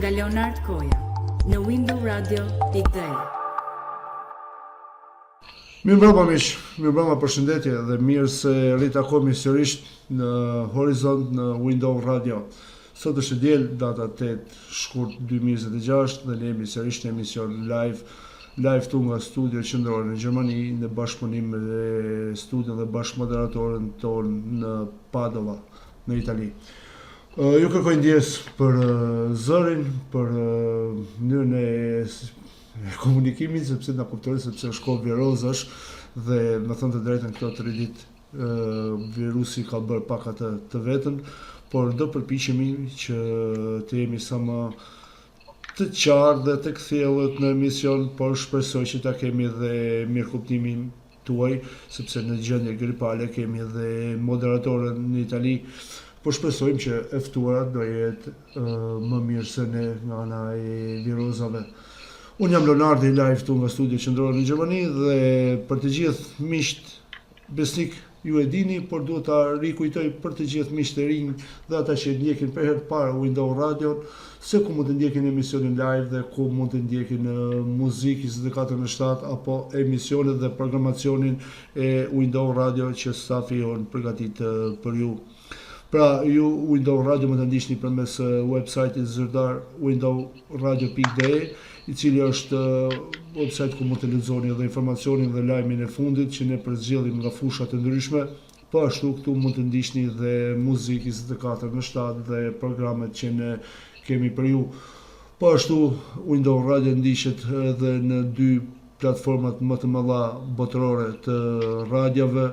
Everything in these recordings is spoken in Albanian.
nga Leonard Koja në Window Radio.de. Mirëmbrëma miq, mirëmbrëma, përshëndetje dhe mirë se ritakohemi sërish në Horizont në Window Radio. Sot është diel, data 8 shkurt 2026 dhe ne jemi sërish në emision live tu nga studio qendrore në Gjermani në bashkëpunim me studion dhe bashkëmoderatorën tonë në Padova, në Itali. Ju kërkoj ndjes për zërin, për mënyrën e komunikimit, sepse na kuptoni sepse është kohë vjerozash dhe më thënë të drejtën këto 3 ditë virusi ka bërë pak atë të vetën, por do përpiqemi që të jemi sa më të qartë dhe të kthjellët në emision, por shpresoj që ta kemi edhe mirëkuptimin tuaj, sepse në gjendje gripale kemi edhe moderatorën në Itali, por shpresojmë që e ftuara do jetë më mirë se ne nga ana e virusave. Unë jam Leonardi, live tu nga studio qendrore në Gjermani dhe për të gjithë miqt besnik ju e dini, por duhet ta rikujtoj për të gjithë miqt e rinj dhe ata që ndjekin për herë të parë Window Radio, se ku mund të ndjekin emisionin live dhe ku mund të ndjekin muzikë 24/7 apo emisionet dhe programacionin e Window Radio që stafi jon përgatit për ju. Pra, ju Window Radio më të ndiqni përmes website-it zyrtar windowradio.de, i cili është website ku mund të lexoni edhe informacionin dhe lajmin e fundit që ne përzgjellim nga fusha të ndryshme. Po ashtu këtu mund të ndiqni dhe muzikë 24/7 dhe programet që ne kemi për ju. Po ashtu Window Radio ndiqet edhe në 2 platformat më të mëdha botërore të radiove,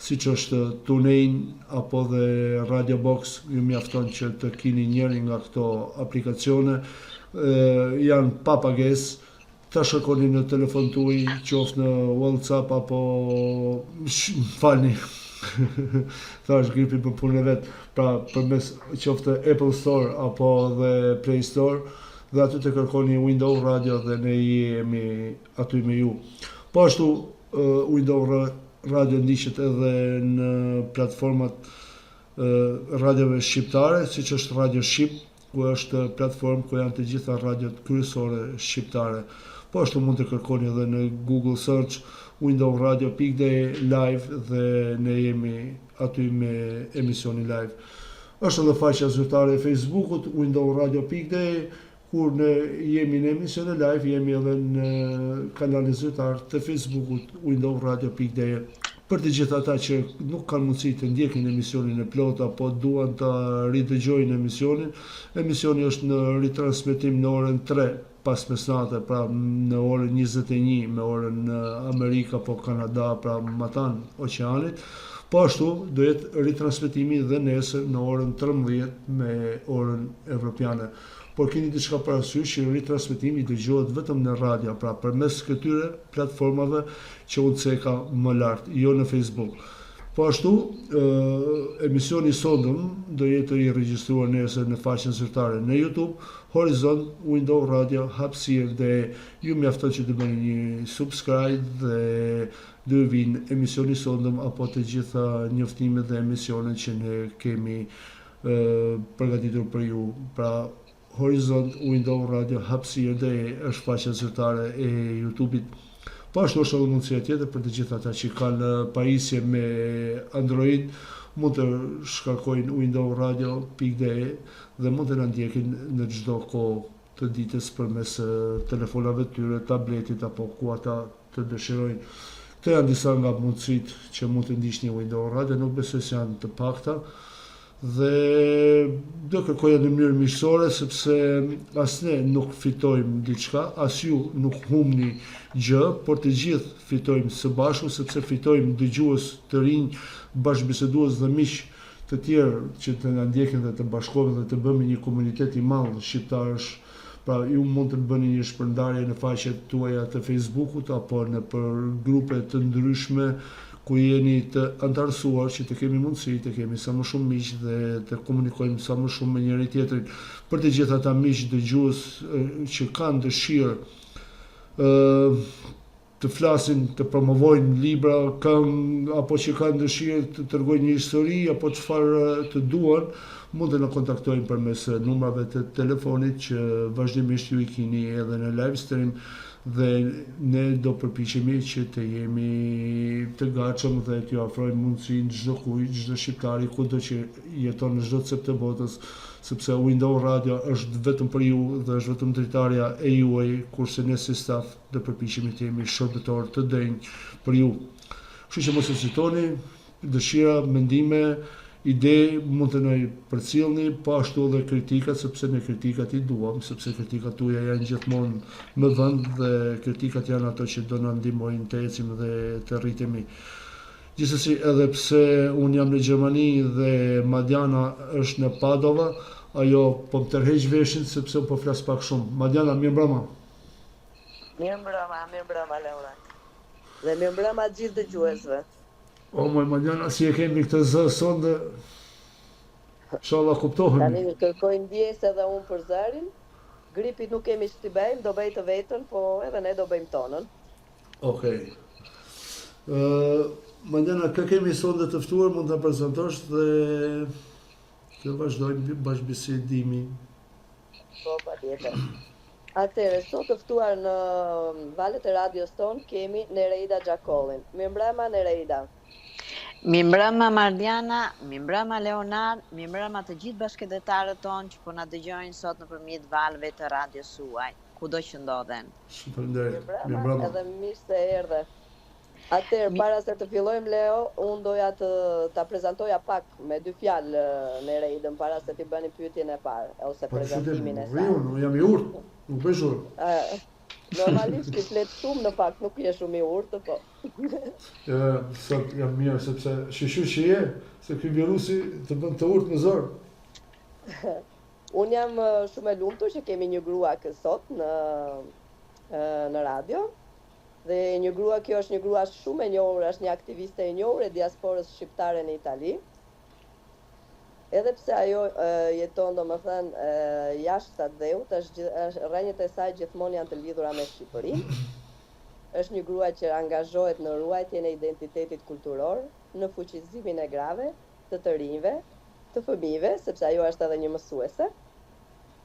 siç është TuneIn apo dhe Radio Box. Ju mjafton që të keni njërin nga këto aplikacione, janë pa pagesë, ta shërkoni në telefon tuaj, qoftë në WhatsApp apo falni. Thash gripi për punën e vet, pra përmes qoftë Apple Store apo dhe Play Store, dhe aty të kërkoni Window Radio dhe ne jemi aty me ju. Po ashtu Window Radio ndiqet edhe në platformat radiove shqiptare, siç është Radio Shqip, ku është platformë ku janë të gjitha radiot kryesore shqiptare. Po ashtu mund të kërkoni edhe në Google Search windowradio.de live dhe ne jemi aty me emisionin live. Është edhe faqja zyrtare e Facebookut windowradio.de, kur ne jemi në emisionin live, jemi edhe në kanalin zyrtar të Facebookut windowradio.de. Për të gjithë ata që nuk kanë mundësi të ndjekin emisionin e plot apo duan të ridëgjojnë emisionin, emisioni është në ritransmetim në orën 3 pas mesnate, pra në orën 21 me orën në Amerikë apo Kanada, pra matan oqeanit. Po ashtu do jetë ritransmetimi dhe nesër në orën 13 me orën evropiane. Por keni diçka parasysh që ritransmetimi dëgjohet vetëm në radio, pra përmes këtyre platformave që unë ceka më lart, jo në Facebook. Po ashtu, emisioni i sotëm do jetë i regjistruar nesër në faqen zyrtare në YouTube, Horizont Window Radio hapësirë, dhe ju mjafton që të bëni një subscribe dhe do vinë emisioni i sotëm apo të gjitha njoftimet dhe emisionet që ne kemi përgatitur për ju. Pra, Horizont Window Radio hapësirë dhe është faqja zyrtare e YouTube-it. Po ashtu është edhe mundësia tjetër për të gjithë ata që kanë pajisje me Android, mund të shkarkojnë windowradio.de dhe mund të na ndjekin në çdo kohë të ditës përmes telefonave të tyre, tabletit apo ku ata të dëshirojnë. Këto janë disa nga mundësitë që mund të ndiqni Window Radio, nuk besoj se janë të pakta. Dhe do kërkoja në mënyrë miqësore, sepse as ne nuk fitojmë diçka, as ju nuk humni gjë, por të gjithë fitojmë së bashku, sepse fitojmë dëgjues të rinj, bashkëbisedues dhe miq të tjerë që të na ndjekin dhe të bashkohen dhe të bëjmë një komunitet i madh shqiptarësh. Pra ju mund të bëni një shpërndarje në faqet tuaja të Facebookut apo në për grupe të ndryshme ku jeni të antarësuar, që të kemi mundësi, të kemi sa më shumë miq dhe të komunikojmë sa më shumë me njëri tjetrin. Për të gjithë ata miq dëgjues që kanë dëshirë të flasin, të promovojnë libra, këngë, apo që kanë dëshirë të tregojnë një histori, apo çfarë të duan, mund të na kontaktojnë përmes numrave të telefonit që vazhdimisht ju I keni edhe në live stream dhe ne do përpiqemi që të jemi të gatshëm dhe t'ju ofrojmë mundësinë çdo kujt, çdo shqiptari kudo që jeton në çdo cep të botës, sepse Window Radio është vetëm për ju dhe është vetëm dritarja e juaj, kurse ne si staf do përpiqemi të jemi shërbëtor të denj për ju. Kështu që mos hezitoni, dëshira, mendime, ide mund të na përcjellni, po ashtu edhe kritikat, sepse ne kritikat I duam, sepse kritikat tuaja janë gjithmonë në vend dhe kritikat janë ato që do na ndihmojnë të ecim dhe të rritemi. Gjithsesi, edhe pse unë jam në Gjermani dhe Madiana është në Padova, ajo po më tërheq veshin sepse po flas pak shumë. Madiana, mirëmbrëma. Mirëmbrëma Leona. Dhe mirëmbrëma gjithë dëgjuesve. O moj Madiana, si e kemi këtë zë sonde? Inshallah kuptohemi. Tani kërkoj ndjesë edhe unë për zërin. Gripit nuk kemi që t'i bëjmë, do bëj të vetën, po edhe ne do bëjmë tonën. Okej. Madiana, kë kemi sonde të ftuar, mund ta prezantosh dhe të vazhdojmë bashkëbisedimin. Po, patjetër. Atëherë, sot të ftuar në valët e radios tonë kemi Nereida Xhakollin. Mirëmbrëma Nereida. Mirëmbrëma Mardiana, mirëmbrëma Leonard, mirëmbrëma të gjithë bashkëdhetarët tonë që po na dëgjojnë sot nëpërmjet valëve të radios suaj, kudo që ndodhen. Shpërnderit. Mirëmbrëma. Edhe mirë se erdhe. Atëherë, para se të fillojmë Leo, unë doja ta prezantoja pak me 2 fjalë Nereidën para se t'i bëni pyetjen e parë ose prezantimin e saj. Unë jam I urtë, nuk bëj urtë. Normalisht I flet shumë në fakt, nuk je shumë I urtë, po. Sot jam mirë sepse shishu që je, se ky virusi të bën të urtë me zor. Unë jam shumë e lumtur që kemi një grua sot në radio. Dhe një grua, kjo është një grua shumë e njohur, është një aktiviste e njohur e diasporës shqiptare në Itali. Edhe pse ajo jeton domethënë jashtë atë dheut, rrënjët e saj gjithmonë janë të lidhura me Shqipërinë. Është një grua që angazhohet në ruajtjen e identitetit kulturor, në fuqizimin e grave, të rinjve, të fëmijëve, sepse ajo është edhe një mësuese.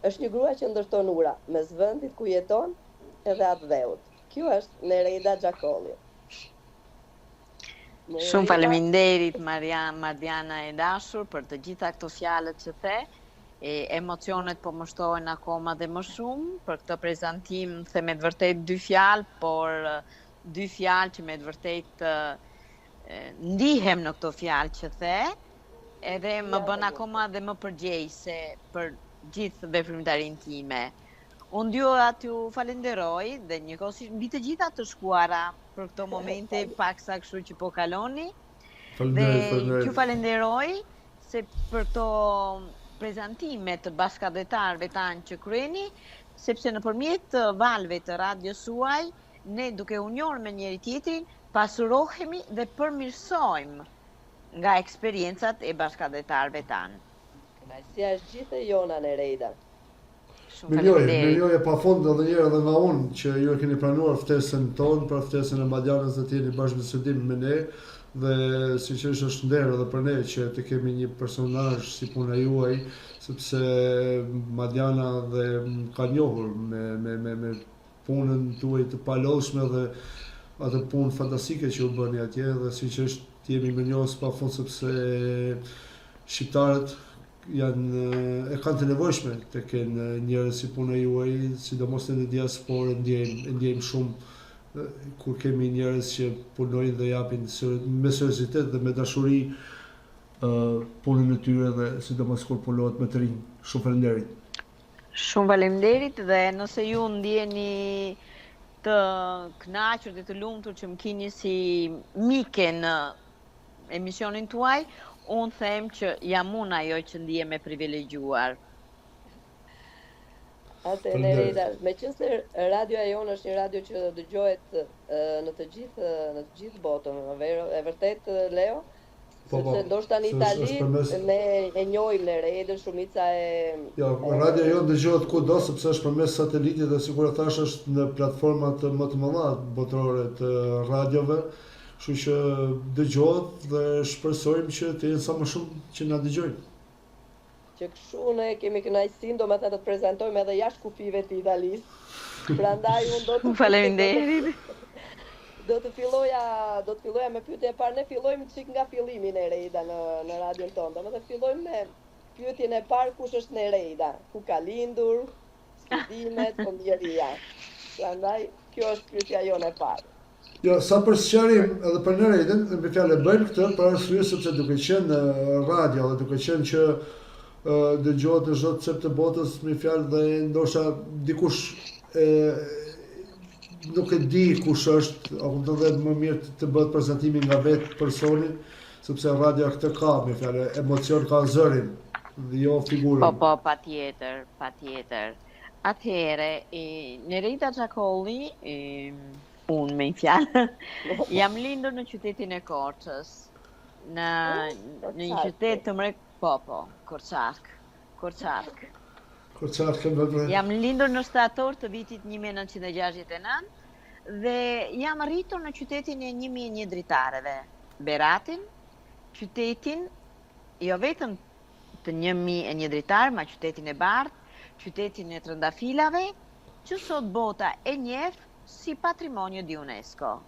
Është një grua që ndërton ura mes vendit ku jeton edhe atë dheut. Kjo është Nereida Xhakolli. Shumë faleminderit Mardiana e dashur për të gjitha këto fjalët që the. Emocionet po më shtohen akoma dhe më shumë për këtë prezantim, the me të vërtet 2 fjalë, por 2 fjalë që me të vërtet ndihem në këto fjalë që the, edhe më bën akoma dhe më përgjegjëse për gjithë veprimtarinë time. Unë dua t'ju falenderoj dhe njëkohësisht mbi të gjitha të shkuara për këto momente pak sa kështu që po kaloni. Dhe t'ju falenderoj se për këto prezantime të bashkëdhetarëve tanë që kryeni, sepse nëpërmjet valëve të radios suaj, ne duke u njohur me njëri tjetrin, pasurohemi dhe përmirësojmë nga eksperiencat e bashkëdhetarëve tanë. Kënaqësia është gjithë e jona Nereida. Mirëjoje pa fund edhe njëherë edhe nga unë që ju e keni pranuar ftesën tonë, për ftesën e Madianës dhe t'jeni bashkëbisedim me ne dhe sinqerisht është nder edhe për ne që të kemi një personazh si puna juaj, sepse Madiana dhe ka njohur me punën tuaj të palodhshme dhe atë punë fantastike që u bëni atje dhe sinqerisht jemi mirënjohës pafund sepse shqiptarët e kanë të nevojshme të kenë njerëz si puna juaj, sidomos në diasporë ndjejmë shumë kur kemi njerëz që punojnë dhe japin me seriozitet dhe me dashuri punën e tyre dhe sidomos kur punohet me të rinj. Shumë faleminderit. Shumë faleminderit dhe nëse ju ndjeni të kënaqur dhe të lumtur që më keni si mike në emisionin tuaj, unë them që jam unë ajo që ndihem e privilegjuar. Atë Nereida, meqense radioja jonë është një radio që dëgjohet në të gjithë botën, e vërtet Leo? Sepse ndoshta në Itali ne e njohim Nereidën, shumica e... Jo, radio jo dëgjohet kudo, sepse është përmes satelitit dhe sikur e thash është në platformat më të mëdha botërore të radiove, kështu që dëgjohet dhe shpresojmë që të jenë sa më shumë që na dëgjojnë. Që kështu ne kemi kënaqësinë domethënë të prezantojmë edhe jashtë kufive të Italisë. Prandaj unë do të Faleminderit. Do të filloja me pyetjen e parë. Ne fillojmë çik nga fillimi Nereida në radion tonë. Domethënë fillojmë me pyetjen e parë, kush është Nereida? Ku ka lindur? Studimet, fëmijëria. Prandaj kjo është pyetja jone e parë. Jo, sa për sqarim edhe për Nereidën, me fjalë bëjmë këtë për arsye sepse duke qenë në radio dhe duke qenë që dëgjohet në çdo cep të botës, me fjalë dhe ndoshta dikush nuk e di kush është, apo do të më mirë të bëhet prezantimi nga vetë personi, sepse radio këtë ka, me fjalë, emocion ka zërin, dhe jo figurën. Po, patjetër. Atëherë, Nereida Xhakolli, unë me fjalë, jam lindur në qytetin e Korçës, në një qytet të Korçark. Jam lindur në shtator të vitit 1969 dhe jam rritur në qytetin e 1001 dritareve. Beratin, qytetin, jo vetëm të 1001 dritarë, ma qytetin e Bardh, qytetin e Trëndafilave, që sot bota e njeh si patrimonio di UNESCO.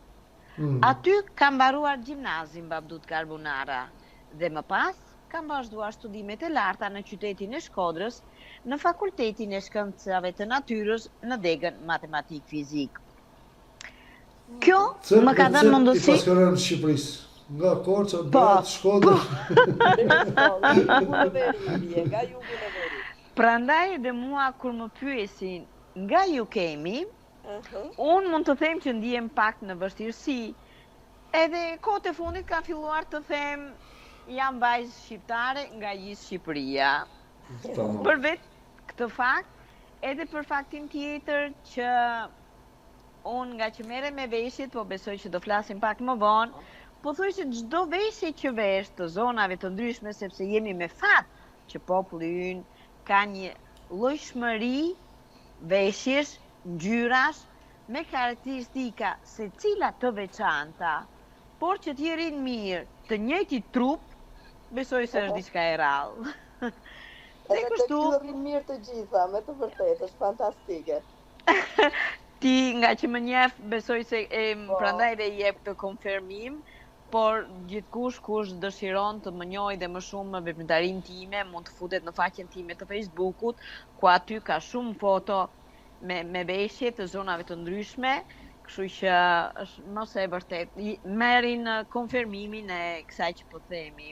Aty kam mbaruar gjimnazin Babdut Karbunara dhe më pas kam vazhduar studimet e larta në qytetin e Shkodrës, në fakultetin e shkencave të natyrës në degën matematik-fizik. Kjo më ka dhënë mundësi... I paskërën në Shqipërisë, nga Korça, Berat, Shkodrë. Nga jugu në veri. Prandaj dhe mua kur më pyesin nga ju kemi, unë mund të them që ndihem pak në vështirësi, edhe kohët e fundit ka filluar të them jam vajzë shqiptare nga gjithë Shqipëria. Për vetë këtë fakt, edhe për faktin tjetër që unë nga që merrem me veshjet, po besoj që do flasim pak më vonë, po thuaj që çdo veshje që vesh të zonave të ndryshme, sepse jemi me fat që populli ynë ka një llojshmëri veshjesh, ngjyrash, me karakteristika secila të veçanta, por që t'jerin mirë, të njëjtit trup, besoj se është diçka e rrallë. Dhe kështu rrin mirë të gjitha, me të vërtetë, është fantastike. Ti nga që më njeh, besoj se prandaj dhe jep të konfirmim, por gjithkush kush dëshiron të më njohë dhe më shumë me veprimtarinë time, mund të futet në faqen time të Facebookut, ku aty ka shumë foto me veshje të zonave të ndryshme, kështu që është mos e vërtet. Merrin konfirmimin e kësaj që po themi.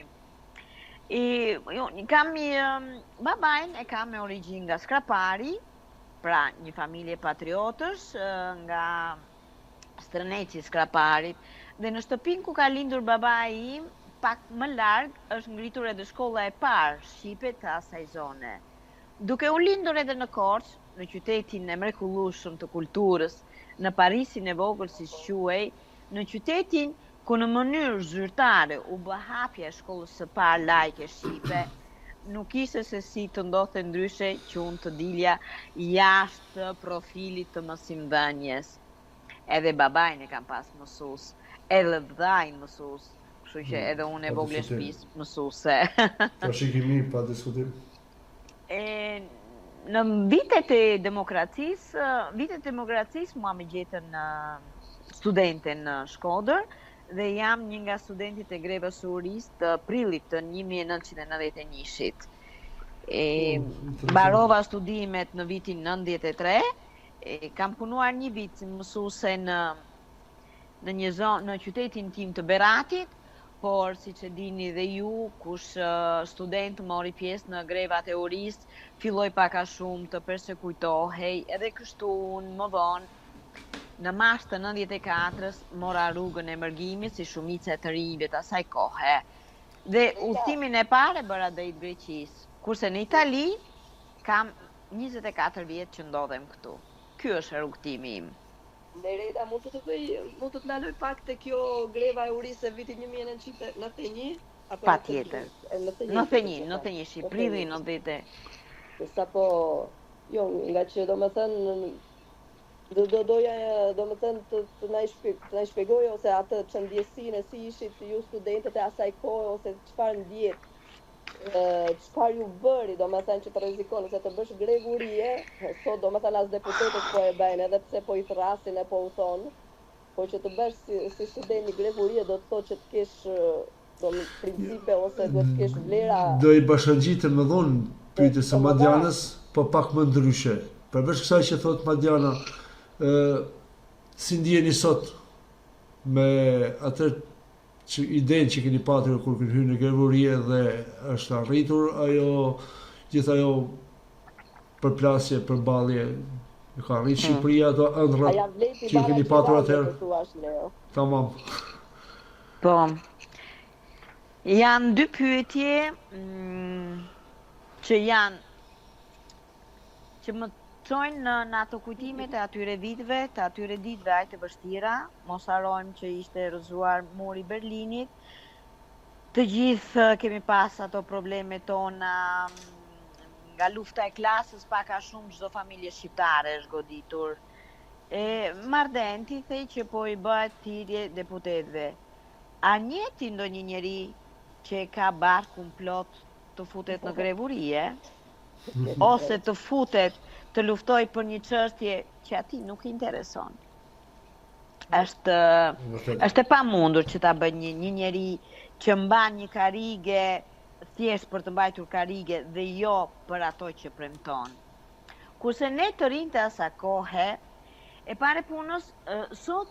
Kam babajn e kam me origjinë nga Skrapari, pra një familje patriotësh nga Strëneci Skraparit, dhe në shtëpinë ku ka lindur babai im, pak më larg është ngritur edhe shkolla e parë shqipe të asaj zone. Duke u lindur edhe në Korçë, në qytetin e mrekullueshëm të kulturës, në Parisin e vogël si quhej, në qytetin ku në mënyrë zyrtare u bë hapja e shkollës së parë laike shqipe, nuk ishte se si të ndodhte ndryshe që unë të dilja jashtë profilit të mësimdhënies. Edhe babajn e kam pas mësues, edhe vllajin mësues, kështu që edhe unë e vogël shtëpisë mësuese. Tash i kemi pa diskutim. Në vitet e demokracisë mua më gjetën studente në Shkodër dhe jam një nga studentët e grevës së urisë të prillit të 1991-shit. Mbarova studimet në vitin 93, kam punuar një vit si mësuese në qytetin tim të Beratit, por siç e dini dhe ju, kush student mori pjesë në grevat e urisë, filloi pak a shumë të persekujtohej, edhe kështu unë më vonë, në mars të 94-s, mora rrugën e mërgimit si shumica e të rinjve të asaj kohe. Dhe udhëtimin e parë e bëra drejt Greqisë, kurse në Itali kam 24 vjet që ndodhem këtu. Ky është rrugtimi im. Nereida, mund të ndaloj pak te kjo greva e urisë e vitit 1991? Apo Patjetër. 91, 91 Shqipëri dhe 90. Sa po, jo, nga që do më thënë, doja do më thënë të na shpjegoj ose atë çëndjesinë si ishit ju studentët e asaj kohe ose çfarë ndjet, çfarë ju bëri do më thënë që të rrezikoni se të bësh grevurie, sot do më thënë as deputetët po e bëjnë edhe pse po i thrasin e po u thonë, po që të bësh si student një grevurie do të thotë që të kesh do më principe ose do të kesh vlera. Do i bashkangjitem më vonë pyetjes së Madianës, po pak më ndryshe. Përveç kësaj që thot Madiana, si ndjeni sot me atë që idenë që keni patur kur keni hyrë në grevurie dhe është arritur gjithë ajo përplasje, përballje, ka arritur Shqipëria ato ëndra që keni patur atëherë. Tamam. Po. Janë dy pyetje që më çojnë në ato kujtimet e atyre ditëve aq të vështira. Mos harrojmë që ishte rrëzuar muri i Berlinit. Të gjithë kemi pas ato problemet tona nga lufta e klasës, pak a shumë çdo familje shqiptare është goditur. Mardenti thej që po i bëhet thirrje deputetëve. A njeti ndonjë njeri që ka barkun plot të futet në grevurie, ose të futet të luftoj për një çështje që atij nuk i intereson? Është e pamundur që ta bëjë një njeri që mban një karige thjesht për të mbajtur karige dhe jo për ato që premton. Kurse ne të rinjtë të asaj kohe, e pare punës, sot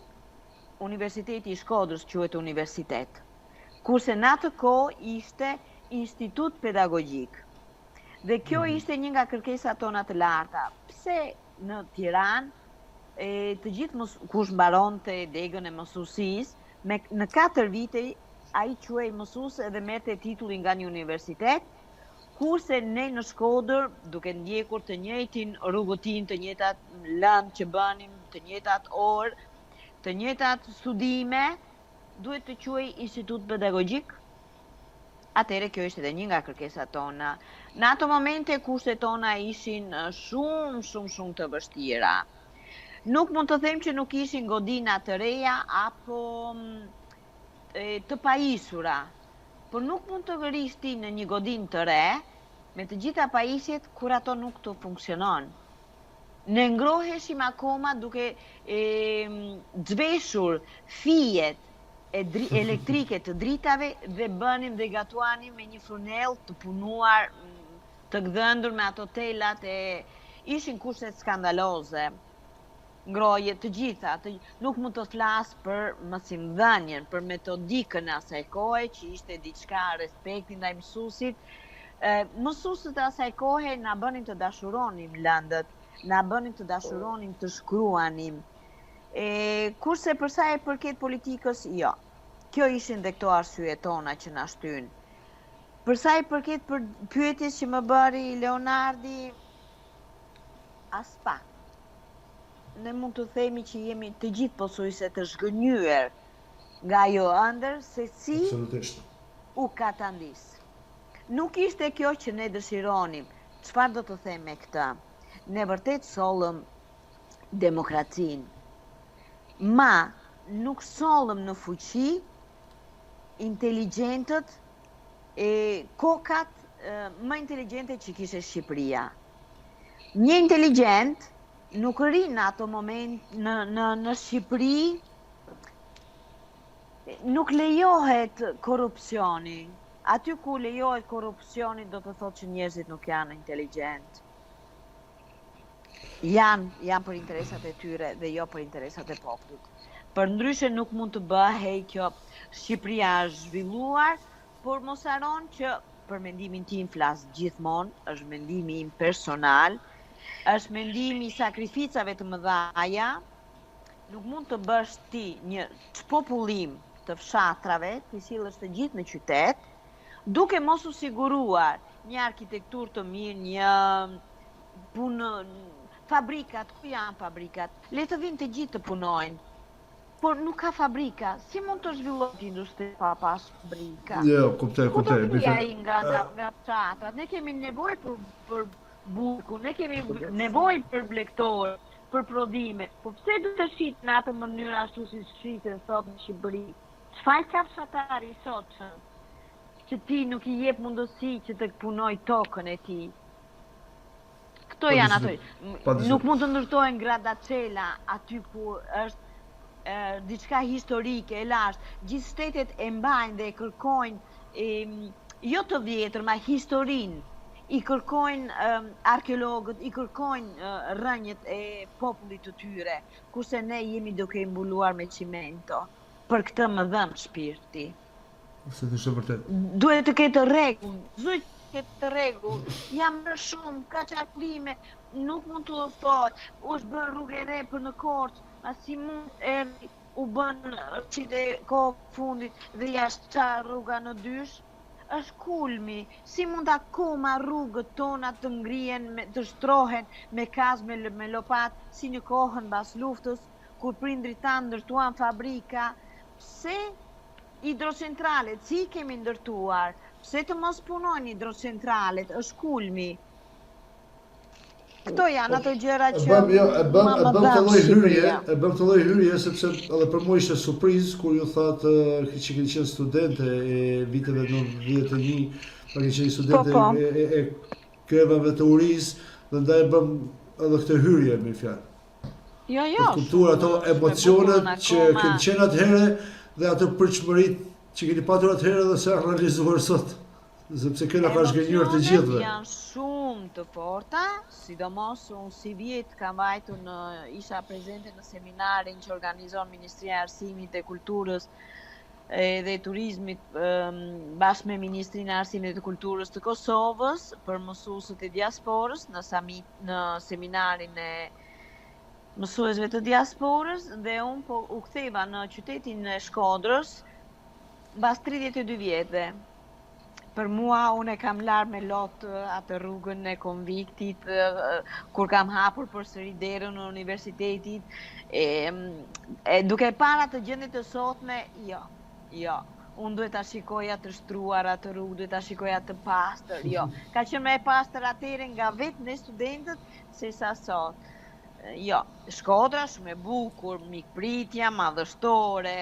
Universiteti i Shkodrës quhet universitet, kurse në atë kohë ishte institut pedagogjik. Dhe kjo ishte një nga kërkesat tona të larta. Pse në Tiranë të gjithë kush mbaronte degën e mësuesisë, në 4 vite ai quhej mësues edhe merrte titullin nga një universitet, kurse ne në Shkodër, duke ndjekur të njëjtin rrugëtim, të njëjtat lëndë që bënim, të njëjtat orë, të njëjtat studime, duhet të quhej institut pedagogjik. Atëherë kjo ishte edhe një nga kërkesat tona. Në ato momente kushtet tona ishin shumë të vështira. Nuk mund të them që nuk ishin godina të reja apo të pajisura, por nuk mund të gërish ti në një godinë të re me të gjitha pajisjet kur ato nuk të funksionon. Ne ngroheshim akoma duke zhveshur fijet elektrike të dritave dhe bënim dhe gatuanim me një furnell të punuar, të gdhëndur me ato telat ishin kushtet skandaloze. Ngroje të gjitha, nuk mund të flas për mësimdhënien, për metodikën e asaj kohe që ishte diçka respekti ndaj mësuesit. Mësuesit e asaj kohe na bënin të dashuronim lëndët, na bënin të dashuronim të shkruanim. Kurse për sa e përket politikës, jo. Kjo ishin dhe këto arsyet tona që na shtyn. Për sa e përket për pyetjes që më bëri Leonardi, as pak. Ne mund të themi që jemi të gjithë pothuajse të zhgënjyer nga ajo ëndër se si u katandis. Nuk ishte kjo që ne dëshironim. Çfarë do të them me këtë? Ne vërtet sollëm demokracinë. Ma nuk sollëm në fuqi inteligjentët kokat më inteligjente që kishte Shqipëria. Një inteligjent nuk rrin në ato moment në Shqipëri, nuk lejohet korrupsioni. Aty ku lejohet korrupsioni do të thotë që njerëzit nuk janë inteligjent. Janë për interesat e tyre dhe jo për interesat e popullit. Përndryshe nuk mund të bëhej kjo Shqipëria është zhvilluar, por mos haron që për mendimin tim flas gjithmonë, është mendimi im personal, është mendimi i sakrificave të mëdhaja. Nuk mund të bësh ti një popullim të fshatrave, të sillesh të gjithë në qytet, duke mos u siguruar një arkitekturë të mirë, një punë, fabrikat, ku janë fabrikat? Le të vinë të gjithë të punojnë. por nuk ka fabrika. Si mund të zhvillohet industri pa pas fabrika? Jo, kuptoj. Ku do vija ai nga çatrat? Ne kemi nevojë për buku, ne kemi nevojë për blektor, për prodhime. Po pse do të shit në atë mënyrë ashtu si shiten sot në Shqipëri? Çfarë ka fshatari sot që ti nuk I jep mundësi që të punoj tokën e tij? Këto janë ato. Nuk mund të ndërtohen gradacela aty ku është diçka historike e lashtë. Gjithë shtetet e mbajnë dhe e kërkojnë jo të vjetër, ma historinë. I kërkojnë arkeologët, I kërkojnë rënjët e popullit të tyre, kurse ne jemi duke I mbuluar me cimento. Për këtë më dhëm shpirti. Se të ishte vërtet. Duhet të ketë rregull, duhet të ketë rregull. Jam më shumë, ka çaklime, nuk mund të udhëtohet. U është bërë rrugë e re për në Korçë, si mund u bën që dhe kohë fundit dhe jashtë qa rruga në dysh, është kulmi. Si mund akoma rrugët tona të ngrihen, të shtrohen me kaz, me lopat, si në kohën bas luftës, kur prindrit tanë ndërtuan fabrika. Pse hidrocentralet, si kemi ndërtuar? Pse të mos punojnë hidrocentralet? Është kulmi. Këto janë ato gjëra që e bëm të lloj hyrje sepse edhe për mua ishte surprizë kur ju thatë që keni qenë studente e viteve 91, pa keni qenë studente e krevave të urisë, dhe ndaj bëm edhe këtë hyrje me fjalë. Jo. Për kuptuar ato emocionet që keni qenë atëherë dhe ato përçmëritë që keni patur atëherë dhe se realizuar sot. Sepse këna ka zgjenjur të gjithëve. Janë shumë të forta, sidomos unë si vjet kam vajtur isha prezente në seminarin që organizon Ministria e Arsimit dhe Kulturës dhe Turizmit bashkë me Ministrinë e Arsimit dhe Kulturës të Kosovës për mësuesët e diasporës në seminarin e mësuesve të diasporës dhe unë po u ktheva në qytetin e Shkodrës mbas 32 vjetëve. Për mua, unë e kam larë me lot atë rrugën e konviktit, kur kam hapur përsëri derën në universitetit, duke parë atë gjendje të sotme, jo. Unë duhet ta shikoja të shtruar atë rrugë, duhet ta shikoja të pastër, jo. Ka qenë më e pastër atëherë nga vetë ne studentët, se sa sot. Jo, Shkodra shumë e bukur, mikpritja, madhështore,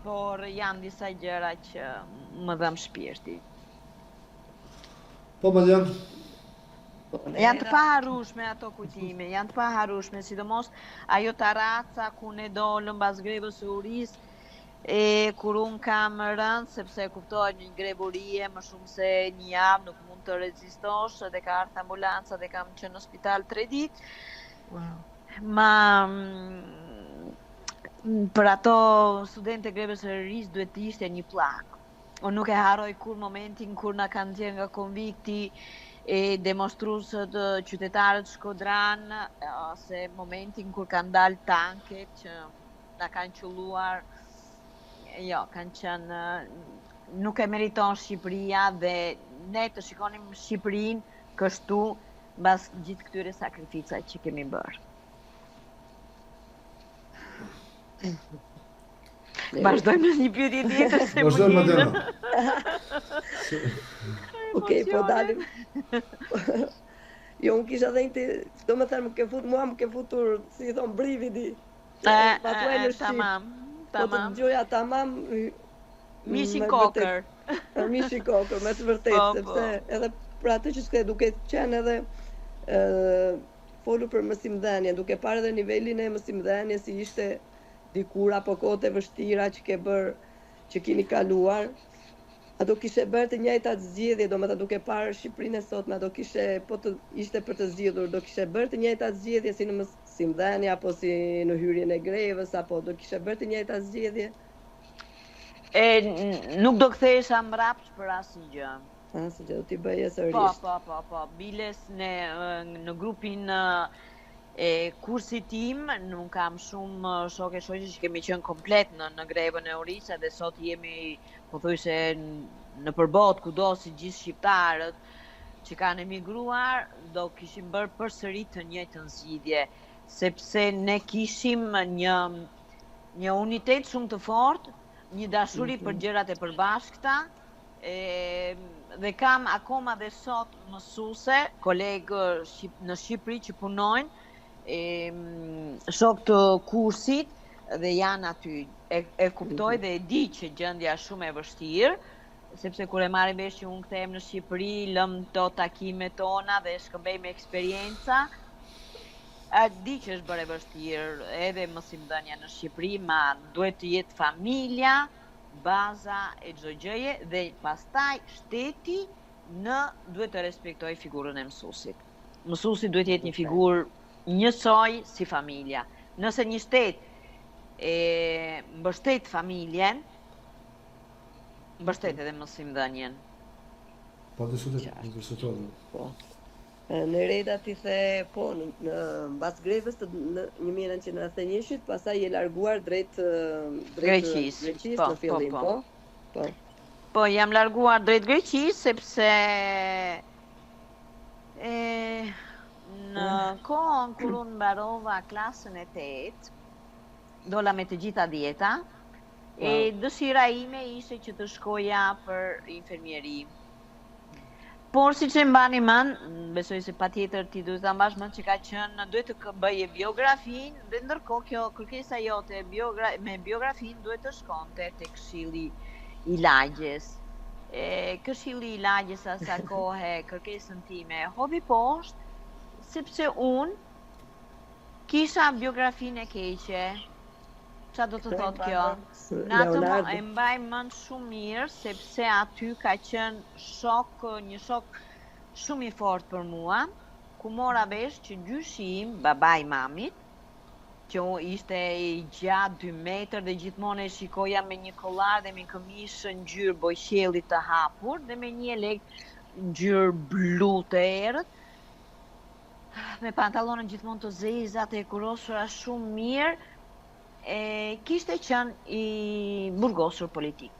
por janë disa gjëra që më dhëm shpirti. Po, Marian? Janë të paharrueshme ato kujtime, janë të paharrueshme, sidomos ajo taraca ku ne dolëm pas grevës së urisë, kur unë kam rënë, sepse kuptoj një grevurie më shumë se një javë nuk mund të rezistosh, dhe ka ardhur ambulanca dhe kam qenë në spital 3 ditë. Për ato studente grevës së urisë duhet të ishte një plak. Unë nuk e harroj kur momentin kur na kanë dhënë nga konvikti e demonstruesët qytetarët shkodran, ose momentin kur kanë dalë tanket që na kanë qulluar. Jo, kanë qenë, nuk e meriton Shqipëria dhe ne të shikonim Shqipërinë kështu mbas gjithë këtyre sakrificave që kemi bërë. Vazhdojmë në një pyetje tjetër se vazhdojmë Madena. Okej, po dalim. Jo, unë kisha dhënë, do më thënë, mua më ke futur, si i thon, brividi. Tamam. Po të gjoja tamam. Mishi kokër. Mishi kokër, me të vërtetë, sepse edhe për atë që s'ke duke qenë edhe folur për mësimdhënie, duke parë edhe nivelin e mësimdhënies si ishte dikur apo kohët e vështira që ke bërë, që keni kaluar, a do kishe bërë të njëjtat zgjedhje, domethënë duke parë Shqipërinë e sotme, do kishe, po të ishte për të zgjedhur, do kishe bërë të njëjtat zgjedhje si në mësimdhënie apo si në hyrjen e grevës, apo do kishe bërë të njëjtat zgjedhje? Nuk do kthehesha mbrapsht për asnjë. Asnjë, do t'i bëje sërish. Po. Biles në grupin e kursit tim, nuk kam shumë shokë e shoqe që kemi qenë komplet në grevën e urisë dhe sot jemi, pothuajse në përbot kudo si gjithë shqiptarët që kanë emigruar, do kishim bërë përsëri të njëjtën zgjidhje, sepse ne kishim një një unitet shumë të fortë, një dashuri për gjërat e përbashkëta, dhe kam akoma dhe sot mësuese, kolegë në Shqipëri që punojnë, shok të kursit dhe janë aty. E kuptoj dhe e di që gjendja është shumë e vështirë, sepse kur e marrim vesh që unë kthehem në Shqipëri, lëm to takimet tona dhe shkëmbej me eksperjenca, di që është bërë e vështirë edhe mësimdhënia në Shqipëri, ma duhet të jetë familja, baza e çdo gjëje dhe pastaj shteti duhet të respektojë figurën e mësuesit. Mësuesi duhet të jetë një figurë njësoj si familja. Nëse një shtet mbështet familjen, mbështet edhe mësimdhënien. Pa diskutuar. Nereda ti the po mbas grevës të 1991-shit, pastaj je larguar drejt Greqisë në fillim, po. Po, jam larguar drejt Greqisë sepse në kohën kur unë mbarova klasën e 8, dola me të gjitha dieta, e dëshira ime ishte që të shkoja për infermieri. Por si që mbani mend, besoj se patjetër ti duhet ta mbash mend që ka qenë duhet të bëje biografin dhe ndërkohë kjo kërkesa jote me biografin duhet të shkonte te Këshilli i Lagjes. Këshilli i Lagjes asaj kohe kërkesën time hodhi poshtë sepse unë kisha biografin e keqe. Qa do të thot kjo? Në atë e mbaj mend shumë mirë, sepse aty ka qenë një shok shumë i fortë për mua, ku mora vesh që gjyshim, baba i mamit, që ishte i gjatë 2 metër dhe gjithmonë e shikoja me një kollar dhe me këmishë ngjyrë bojqelli të hapur dhe me një lek ngjyrë blu të errët, me pantalonën gjithmonë të zezat e kurosura shumë mirë, kishte qenë i burgosur politik.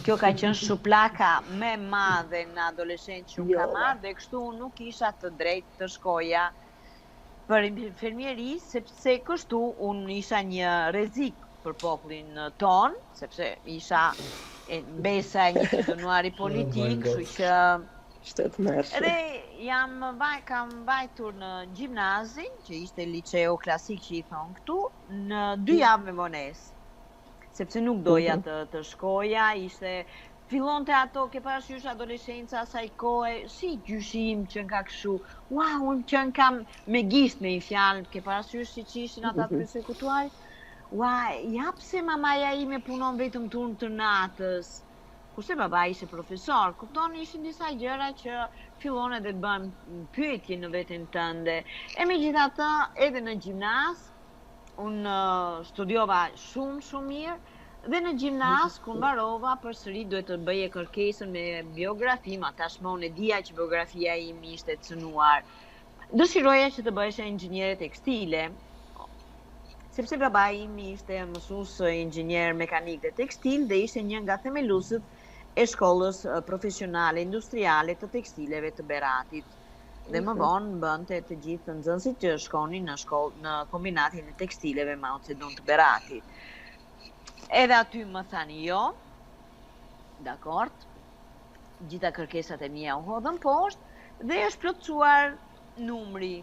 Kjo ka qenë shuplaka me madhe në adoleshent që unë ka marrë dhe kështu unë nuk isha të drejtë të shkoja për infermieri, sepse kështu unë isha një rrezik për popullin ton, sepse isha besa e një të dënuari politik, kështu që edhe kam mbajtur në gjimnazin, që ishte liceo klasik që i thonë këtu, në 2 javë me vonesë. Sepse nuk doja të shkoja, fillonte ato, ke parasysh adoleshenca asaj kohe, si gjyshim që nga kështu, unë që kam me gisht me një fjalë, ke parasysh si që ishin ata të persekutuarit, ja pse mamaja ime punon vetëm turn të natës, kurse baba ishte profesor, kupton ishin disa gjëra që fillon edhe të bën pyetje në veten tënde. E megjithatë, edhe në gjimnaz, unë studiova shumë mirë, dhe në gjimnaz, kur mbarova, përsëri duhet të bëje kërkesën me biografi, ma tashmë unë e dija që biografia ime ishte cënuar. Dëshiroja që të bëhesha inxhiniere tekstile, sepse baba im ishte mësues inxhinier mekanik dhe tekstil dhe ishte një nga themeluesët e shkollës profesionale industriale të tekstileve të Beratit. Dhe më vonë bënte të gjithë nxënësit që shkonin në kombinatin e tekstileve Mao Zedong të Beratit. Edhe aty më thani jo, dakord, gjitha kërkesat e mia u hodhën poshtë dhe është plotësuar numri.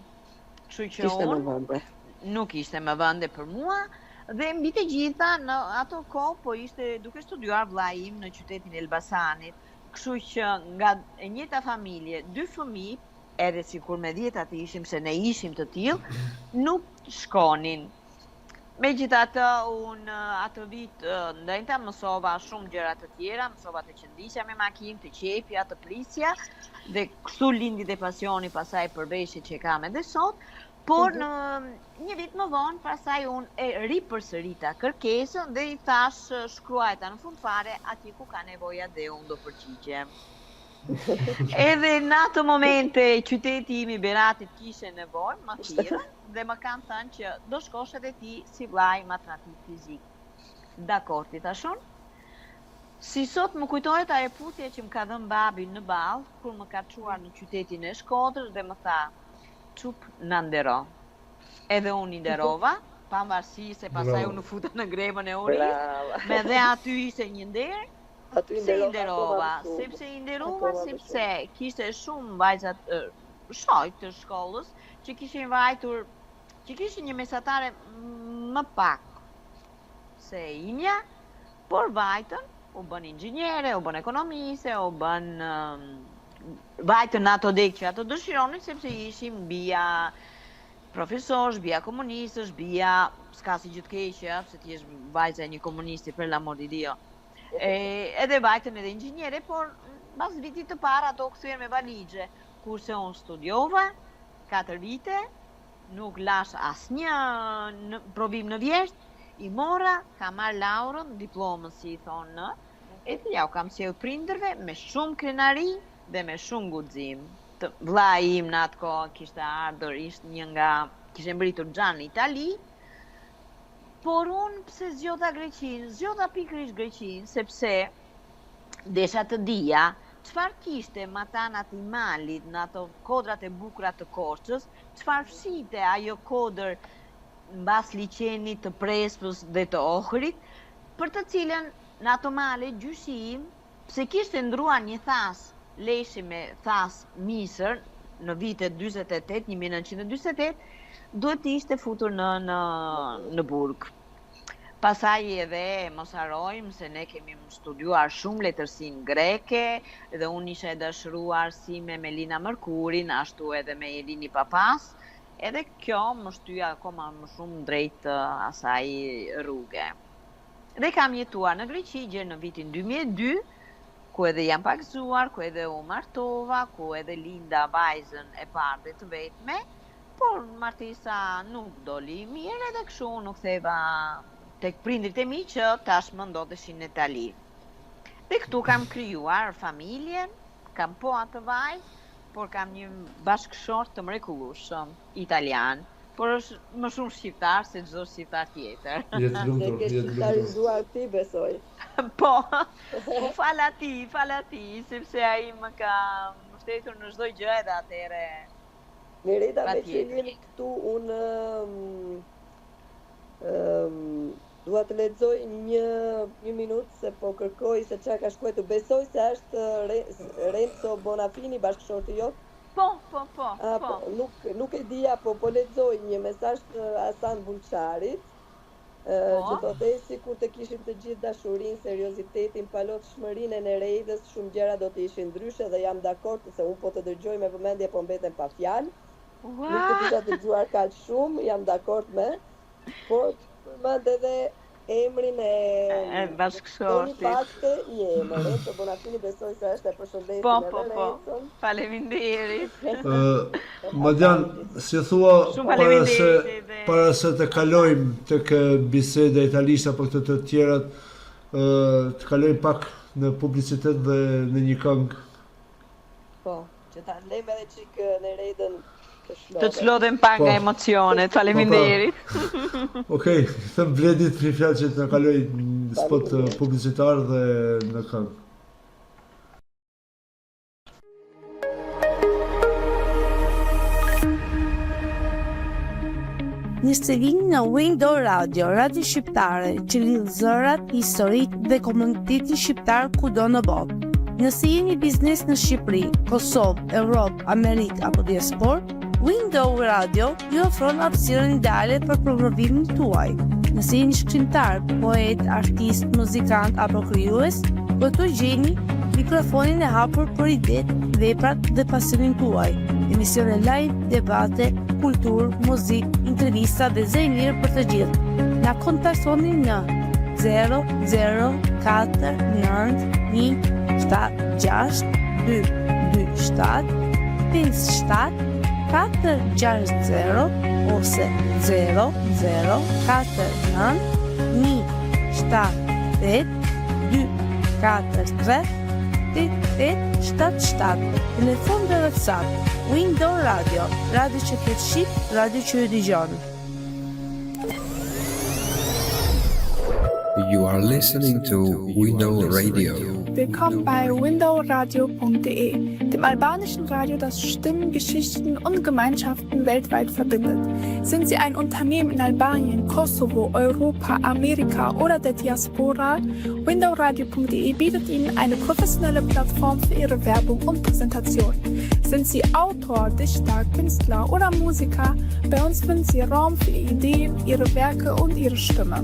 Kështu që unë nuk ishte më vende për mua dhe mbi të gjitha në ato kohë po ishte duke studiuar vllai im në qytetin e Elbasanit. Kështu që nga e njëjta familje, 2 fëmijë, edhe sikur me 10 atë ishim se ne ishim të tillë, nuk shkonin. Megjithatë, unë atë vit ndajta mësova shumë gjëra të tjera, mësova të qëndisja me makinë, të qepja, të prisja, dhe kështu lindi dhe pasioni pasaj për veshjet që kam edhe sot, por në një vit më vonë, pasaj unë e ripërsërita kërkesën dhe i thash shkruajta në fund fare atje ku ka nevoja dhe unë do përgjigjem. Edhe në ato momente qyteti im i Beratit kishe nevojë, më thirrën dhe më kanë thënë që do shkosh edhe ti si vllai matematik fizik. Dakord, i thashun. Si sot më kujtohet ajo putje që më ka dhënë babi në ball kur më ka çuar në qytetin e Shkodrës dhe më tha: "Çup na ndero." Edhe unë i nderova pavarësisht se pastaj Bravo. unë futa në grevën e orisë, Brava. me dhe aty ishte një nder, Aty pse i nderova nderova? akoma më shumë. Sepse i nderova Akoma më sepse kishte shumë vajzat shojt të shkollës që kishin vajtur, që kishin një mesatare më pak se imja, por vajtën, u bën inxhiniere, u bën ekonomiste, u bën vajtën në ato dek që ato dëshironin, sepse ishim bija profesorësh, bija komunistësh, bija s'ka si gjë të keqe, se ti je vajza e një komunisti per l'amor di Dio. Edhe vajtën edhe inxhiniere, por pas vitit të parë ato kthyen me valigje, kurse unë studiova 4 vite, nuk lash asnjë provim në vjesht, i mora, kam marrë laurën, diplomën si i thonë, e ja u kam sjell prindërve me shumë krenari dhe me shumë guxim. Vlla im në atë kohë kishte ardhur, ishte një nga, kishte mbritur xhan në Itali, por unë pse zgjodha Greqinë? Zgjodha pikërisht Greqinë, sepse desha të dija çfarë kishte matanat i malit në ato kodrat e bukura të Korçës, çfarë fshite ajo kodër mbas liçenit të Prespës dhe të Ohrit, për të cilën në ato male gjyshim, pse kishte ndruar një thas leshi me thas misër në vitet 48, 1948, duhet të ishte futur në burg. Pasaj edhe mos harrojmë se ne kemi studiuar shumë letërsinë greke dhe unë isha e dashruar si me Melina Mërkurin, ashtu edhe me Elini Papas, edhe kjo më shtyja akoma më shumë drejt asaj rruge. Dhe kam jetuar në Greqi gjë në vitin 2002, ku edhe jam pagzuar, ku edhe u martova, ku edhe linda vajzën e parë dhe të vetme, por martesa nuk doli mirë edhe kështu nuk theva tek prindrit e mi që tashmë ndodheshin në Itali. Dhe këtu kam krijuar familjen, kam po atë vajzë, por kam një bashkëshort të mrekullueshëm, italian, por është më shumë shqiptar se çdo shqiptar tjetër. Jetë Ne lumtur, ke jetë lumtur. shqiptarizuar ti, besoj. Po, fal ati, sepse ai më ka mbështetur në çdo gjë edhe atëre. Merita, me që Patjetër. jemi këtu, unë dua të lexoj një minutë se po kërkoj se çka ka shkruar. Besoj se është Renzo Bonafini, bashkëshorti jot. Po. Nuk e dija, po lexoj një mesazh të Hasan Bulçarit, që thotë sikur të kishim të gjithë dashurinë, seriozitetin, palotshmërinë e Nereidës, shumë gjëra do të ishin ndryshe dhe jam dakord se unë po të dëgjoj me vëmendje po mbeten pa fjalë. Nuk të kisha dëgjuar kaq shumë, jam dakord me, por përmend edhe emrin e bashkëshortit. Fakte një emër, Renzo Bonafini, besoj se është e përshëndesim Po. Renzon. Faleminderit. Madjan, si thua, Shumë faleminderit. para se të kalojmë tek biseda italisht apo këtë të tjerat, të kalojmë pak në publicitet dhe në një këngë. Po, që ta lejmë edhe çik Nereidën Të çlodhem pak nga Po. emocionet. Faleminderit. Okej, them Bledit një fjalë që të na kaloj në spot publicitar dhe në këngë. Mirë se vini në Window Radio, radio shqiptare që lidh zërat, historitë dhe komunitetin shqiptar kudo në botë. Nëse jeni biznes në Shqipëri, Kosovë, Europë, Amerikë apo diasporë, Window Radio ju ofron hapësirën ideale për promovimin tuaj. Nëse jeni shkrimtar, poet, artist, muzikant apo krijues, do të gjeni mikrofonin e hapur për idetë, veprat dhe pasionin tuaj. Emisione live, debate, kulturë, muzikë, intervista dhe zëri mirë për të gjithë. Na kontaktoni në 00496222757 ose 00492438877. Telefon dhe WhatsApp. Window Radio, radio që flet shqip, radio që ju dëgjon. You are listening to Window Radio. Willkommen bei windowradio.de, dem albanischen Radio, das Stimmen, Geschichten und Gemeinschaften weltweit verbindet. Sind Sie ein Unternehmen in Albanien, Kosovo, Europa, Amerika oder der Diaspora? Windowradio.de bietet Ihnen eine professionelle Plattform für Ihre Werbung und Präsentation. Sind Sie Autor, Dichter, Künstler oder Musiker? Bei uns finden Sie Raum für Ideen, Ihre Werke und Ihre Stimme.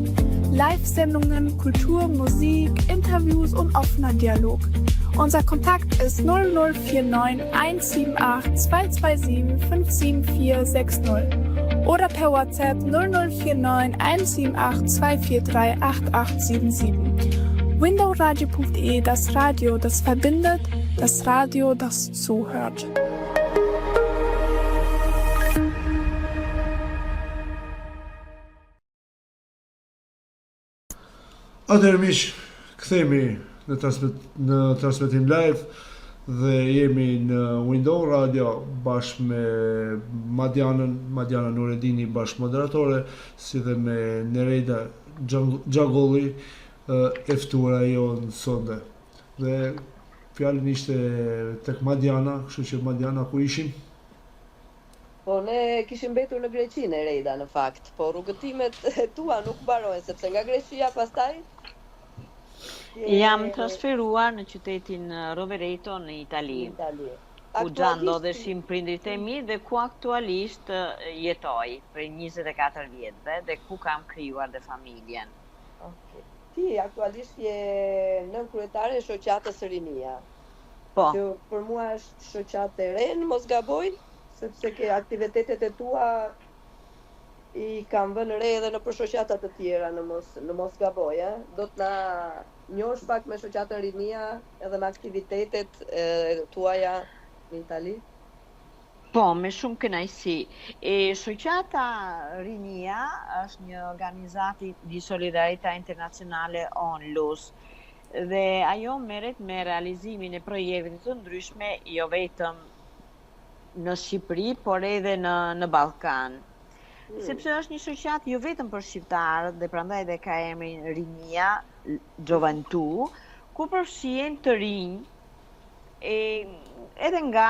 Live-Sendungen, Kultur, Musik, Interviews und offener Dialog. Unser Kontakt ist 0049 178 227 57460 oder per WhatsApp 0049 178 243 8877. Windowradio.de, das Radio, das verbindet, das Radio, das zuhört. Atëherë miq, kthehemi në transmetim live dhe jemi në Window Radio bashkë me Madiana Nuredini bashkë moderatore, si dhe me Nereida Xhagolli, e ftuara jonë sonde. Dhe fjalën ishte tek Madiana, kështu që Madiana ku ishim? Po ne kishim mbetur në Greqi, Nereida, në fakt, po rrugëtimet tua nuk mbarojnë, sepse nga Greqia pastaj jam transferuar në qytetin Rovereto në Itali. Ku gja ndodheshim prindrit e mi dhe ku aktualisht jetoj për 24 vjetëve dhe ku kam krijuar dhe familjen. Okay. Ti aktualisht je nën kryetare e shoqatës Rinia. Po. Që për mua është shoqatë e re, mos gaboj, sepse ke aktivitetet e tua i kam vënë re edhe në për shoqata të tjera në mos gaboj, do të na njohësh pak me shoqatën Rinia edhe me aktivitetet tuaja në Itali? Po, me shumë kënaqësi. Shoqata Rinia është një organizati di solidarità internazionale ONLUS dhe ajo merret me realizimin e projekte të ndryshme jo vetëm në Shqipëri, por edhe në Ballkan. Sepse është një shoqatë jo vetëm për shqiptarët dhe prandaj dhe ka emrin Rinia Gioventù, ku përfshihen të rinj edhe nga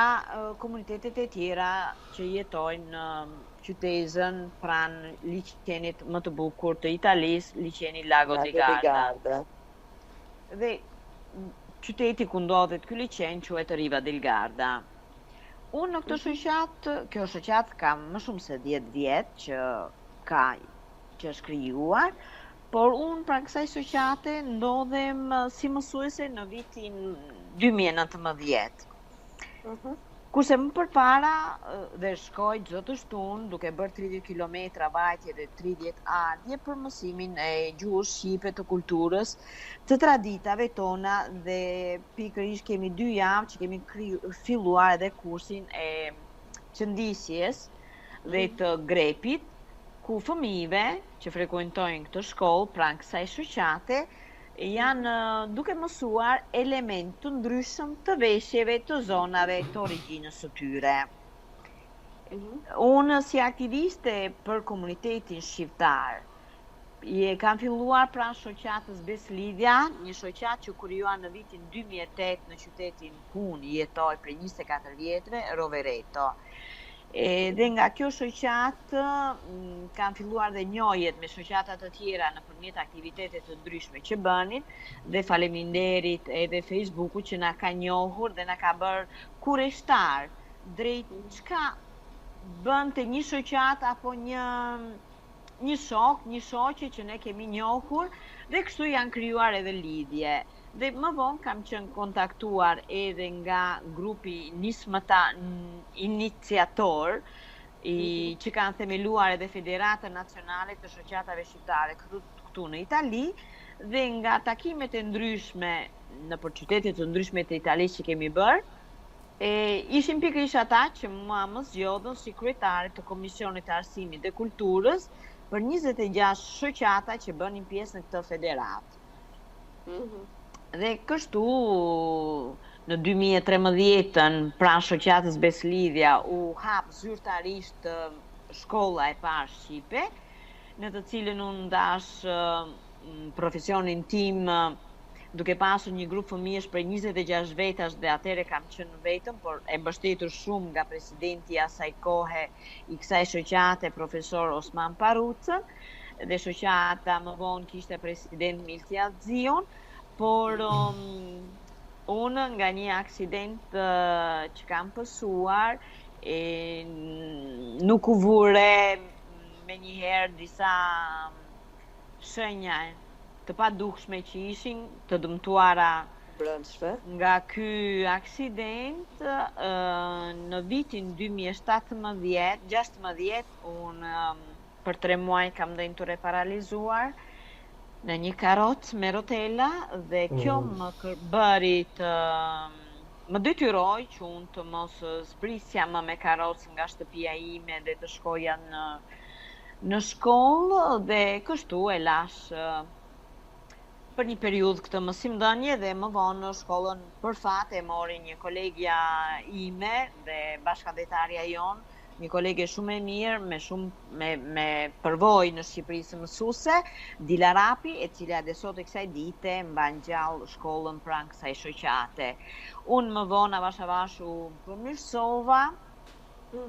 komunitetet e tjera që jetojnë në qytetin pranë liçenit më të bukur të Italisë, liçeni Lago di Garda. Dhe qyteti ku ndodhet ky liçen quhet Riva del Garda. Unë në këtë shoqatë, kjo shoqatë ka më shumë se 10 vjet që është krijuar, por unë pra kësaj shoqate ndodhem si mësuese në vitin 2019. Kurse më përpara dhe shkoj çdo të shtunë duke bërë 30 kilometra vajtje dhe 30 ardhje për mësimin e gjuhës shqipe, të kulturës, të traditave tona dhe pikërisht kemi 2 javë që kemi filluar edhe kursin e qëndisjes dhe të grepit, ku fëmijëve që frekuentojnë këtë shkollë pranë kësaj shoqate janë duke mësuar elementë të ndryshëm të veshjeve të zonave të origjinës së tyre. Unë si aktiviste për komunitetin shqiptar, kam filluar pranë shoqatës Beslidhja, një shoqatë që krijuar në vitin 2008 në qytetin ku unë jetoj për 24 vjetëve, Rovereto. Dhe nga kjo shoqatë kam filluar dhe njohjet me shoqata të tjera nëpërmjet aktivitetet të ndryshme që bënin dhe faleminderit edhe Facebooku që na ka njohur dhe na ka bërë kureshtar drejt çka bënte një shoqatë apo një shok, një shoqe që ne kemi njohur dhe kështu janë krijuar edhe lidhje. Dhe më vonë kam qenë kontaktuar edhe nga grupi iniciator që kanë themeluar edhe Federata Nacionale të Shoqatave Shqiptare këtu në Itali dhe nga takimet e ndryshme në për qytetet të ndryshme të Italisë që kemi bërë, ishin pikërisht ata që mua më zgjodhën si kryetare të Komisionit të Arsimit dhe Kulturës për 26 shoqata që bënin pjesë në këtë federatë. Dhe kështu në 2013 pranë shoqatës Beslidhja u hap zyrtarisht shkolla e parë shqipe, në të cilën unë ndash profesionin tim duke pasur një grup fëmijësh për 26 vetash dhe atëre kam qenë vetëm, por e mbështetur shumë nga presidenti asaj kohe i kësaj shoqate, profesor Osman Parucën, dhe shoqata më vonë kishte president Milti Adzion, por unë nga një aksident që kam pësuar, nuk u vure me njëherë disa shenja të padukshme që ishin të dëmtuara brendshme. Nga ky aksident në vitin 2017-16 unë për 3 muaj kam denture paralizuar në një karrocë me rotella dhe kjo më bëri të më detyroi që unë të mos zbrisja më me karrocë nga shtëpia ime dhe të shkoja në shkollë dhe kështu e lash për një periudhë këtë mësimdhënie dhe më vonë në shkollën për fat e mori një kolegja ime dhe bashkëdhetarja jon, një kolege shumë e mirë me përvojë në Shqipëri së mësuese, Dila Rapi, e cila dhe sot e kësaj dite mban gjallë shkollën pranë kësaj shoqate. Unë më vonë avash u përmirësova,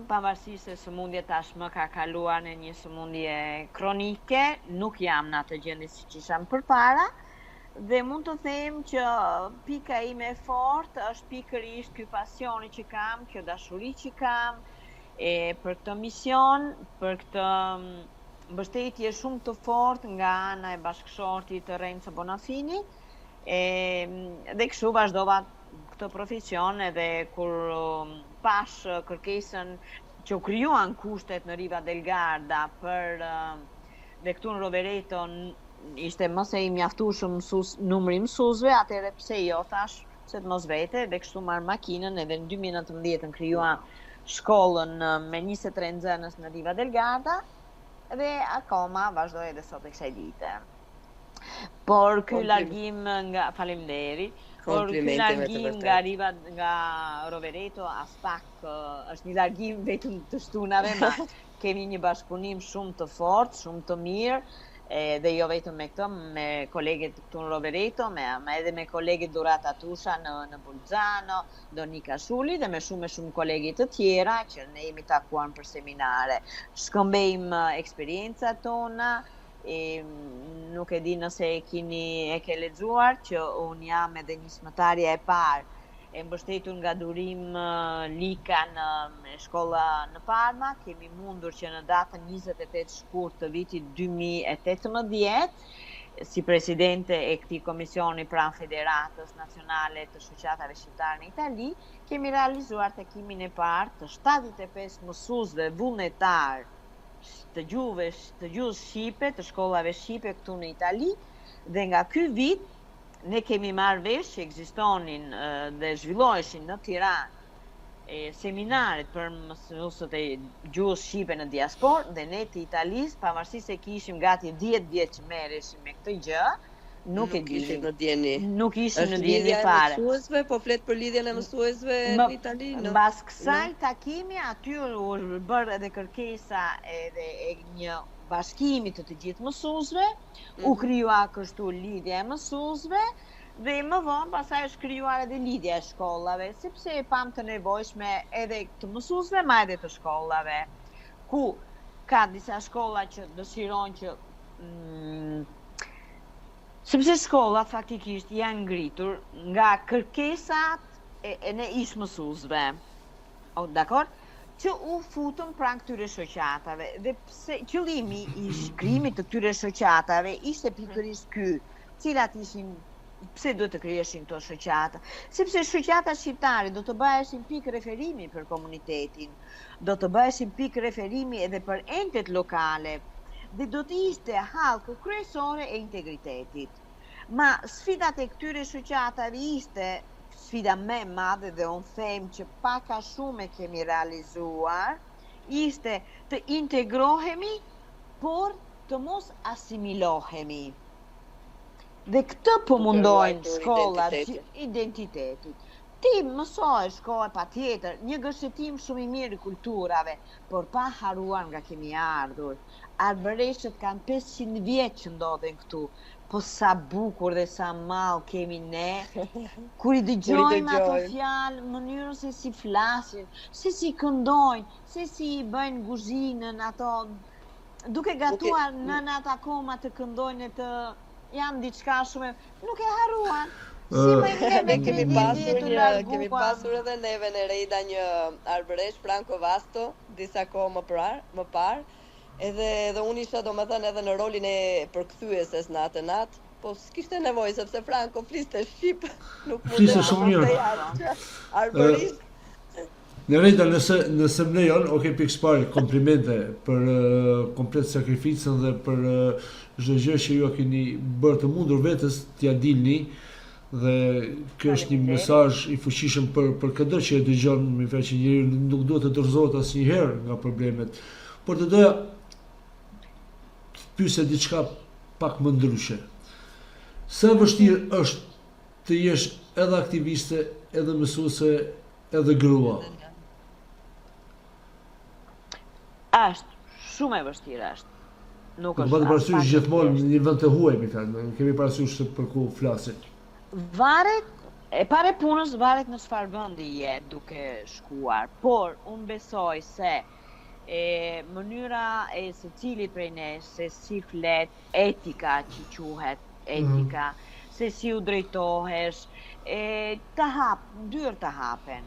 pavarësisht se sëmundja tashmë ka kaluar në një sëmundje kronike, nuk jam në atë gjendje siç isham përpara. Dhe mund të them që pika ime e fortë është pikërisht ky pasioni që kam, kjo dashuri që kam për këtë mision, për këtë mbështetje shumë të fortë nga ana e bashkëshortit Renzo Bonafini, dhe kështu vazhdova këtë profesion edhe kur pash kërkesën që u krijuan kushtet në Riva del Garda për dhe këtu në Rovereto ishte mos e i mjaftueshëm numri mësuesve, atëherë pse jo, thash, pse të mos vete, dhe kështu marr makinën edhe në 2019 krijua shkollën me 23 nxënës në Riva del Garda dhe akoma vazhdoj edhe sot e kësaj dite. Por ky largim nga faleminderit. Por ky largim nga Rovereto as pak është një largim vetëm të shtunave, ma kemi një bashkëpunim shumë të fortë, shumë të mirë. Dhe jo vetëm me këtë, me kolegët këtu në Rovereto, ma edhe me kolegët Durata Tusha në Bolzano, Donika Shuli dhe me shumë kolegët të tjera që ne jemi takuar për seminare. Shkëmbejmë eksperiencat tona, nuk e di nëse e ke lexuar që unë jam edhe nismëtarja e parë e mbështetur nga Durim Lika në shkolla në Parma. Kemi mundur që në datën 28 shkurt të vitit 2018, si presidente e këtij komisioni pranë Federatës Nacionale të Shoqatave Shqiptare në Itali, kemi realizuar takimin e parë të 75 mësuesve vullnetar të gjuhës shqipe, të shkollave shqipe këtu në Itali, dhe nga ky vit ne kemi marrë vesh që ekzistonin dhe zhvilloheshin në Tiranë seminaret për mësuesët e gjuhës shqipe në diasporë dhe ne të Italisë, pavarësisht se kishim gati 10 vjet që merreshim me këtë gjë, nuk ishim në dieni. Nuk ishim në dieni fare. Mësuesve, po flet për lidhjen e mësuesve në Itali. Mbas kësaj takimi aty u bërë edhe kërkesa edhe një bashkimi të gjithë mësuesve, u krijua kështu lidhja e mësuesve dhe më vonë pastaj është krijuar edhe lidhja e shkollave, sepse e pam të nevojshme edhe të mësuesve ma edhe të shkollave, ku ka disa shkolla që dëshirojnë që sepse shkollat faktikisht janë ngritur nga kërkesat e ne ish mësuesve. Dakor? Që u futëm pranë këtyre shoqatave dhe pse qëllimi i krijimit të këtyre shoqatave ishte pikërisht ky, cilat ishin pse duhet të krijeshin këto shoqata? Sepse shoqata shqiptare do të bëheshin pikë referimi për komunitetin, do të bëheshin pikë referimi edhe për entet lokale dhe do të ishte hallku kryesore e integritetit. Ma sfidat e këtyre shoqatave ishte sfida më e madhe dhe unë them që pak a shumë e kemi realizuar, ishte të integrohemi, por të mos asimilohemi. Dhe këtë po mundojnë shkollat, identitetit. Ti mësoj shkollë pa tjetër, një gërshetim shumë i mirë i kulturave, por pa haruar nga kemi ardhur. Arbëreshët kanë 500 vjetë që ndodhen këtu. po sa bukur dhe sa mall kemi ne, kur i dëgjojmë ato fjalë, mënyrën se si flasin, se si këndojnë, se si i bëjnë guzhinën ato, duke gatuar nënat akoma të këndojnë të janë diçka shumë, nuk e harruan. Kemi pasur edhe neve në Rejda një arbëresh Franco Vasto, disa kohë më parë, edhe unë isha domethënë edhe në rolin e përkthyesës në atë natë, po s'kishte nevojë sepse Franco fliste shqip, nuk fliste shumë mirë. Arbërisht. Në Rejda, nëse më lejon, pikës parë komplimente për komplet sakrificën dhe për çdo gjë që ju keni bërë të mundur vetes t'ia dilni. Dhe kjo është një mesazh i fuqishëm për çdo që e dëgjon, me fjalë që njeriu nuk duhet të dorëzohet asnjëherë nga problemet. Por të doja të pyesë diçka pak më ndryshe. Sa vështirë është të jesh edhe aktiviste, edhe mësuese, edhe grua? Është shumë e vështirë është. Nuk është. Po të parasysh gjithmonë në një vend të huaj, më thënë, kemi parasysh se për ku flasim. Varet, e pare punës varet në çfarë vendi je duke shkuar, por unë besoj se mënyra e secilit prej nesh, se si flet, etika që quhet etika, se si u drejtohesh, dyrë të hapen.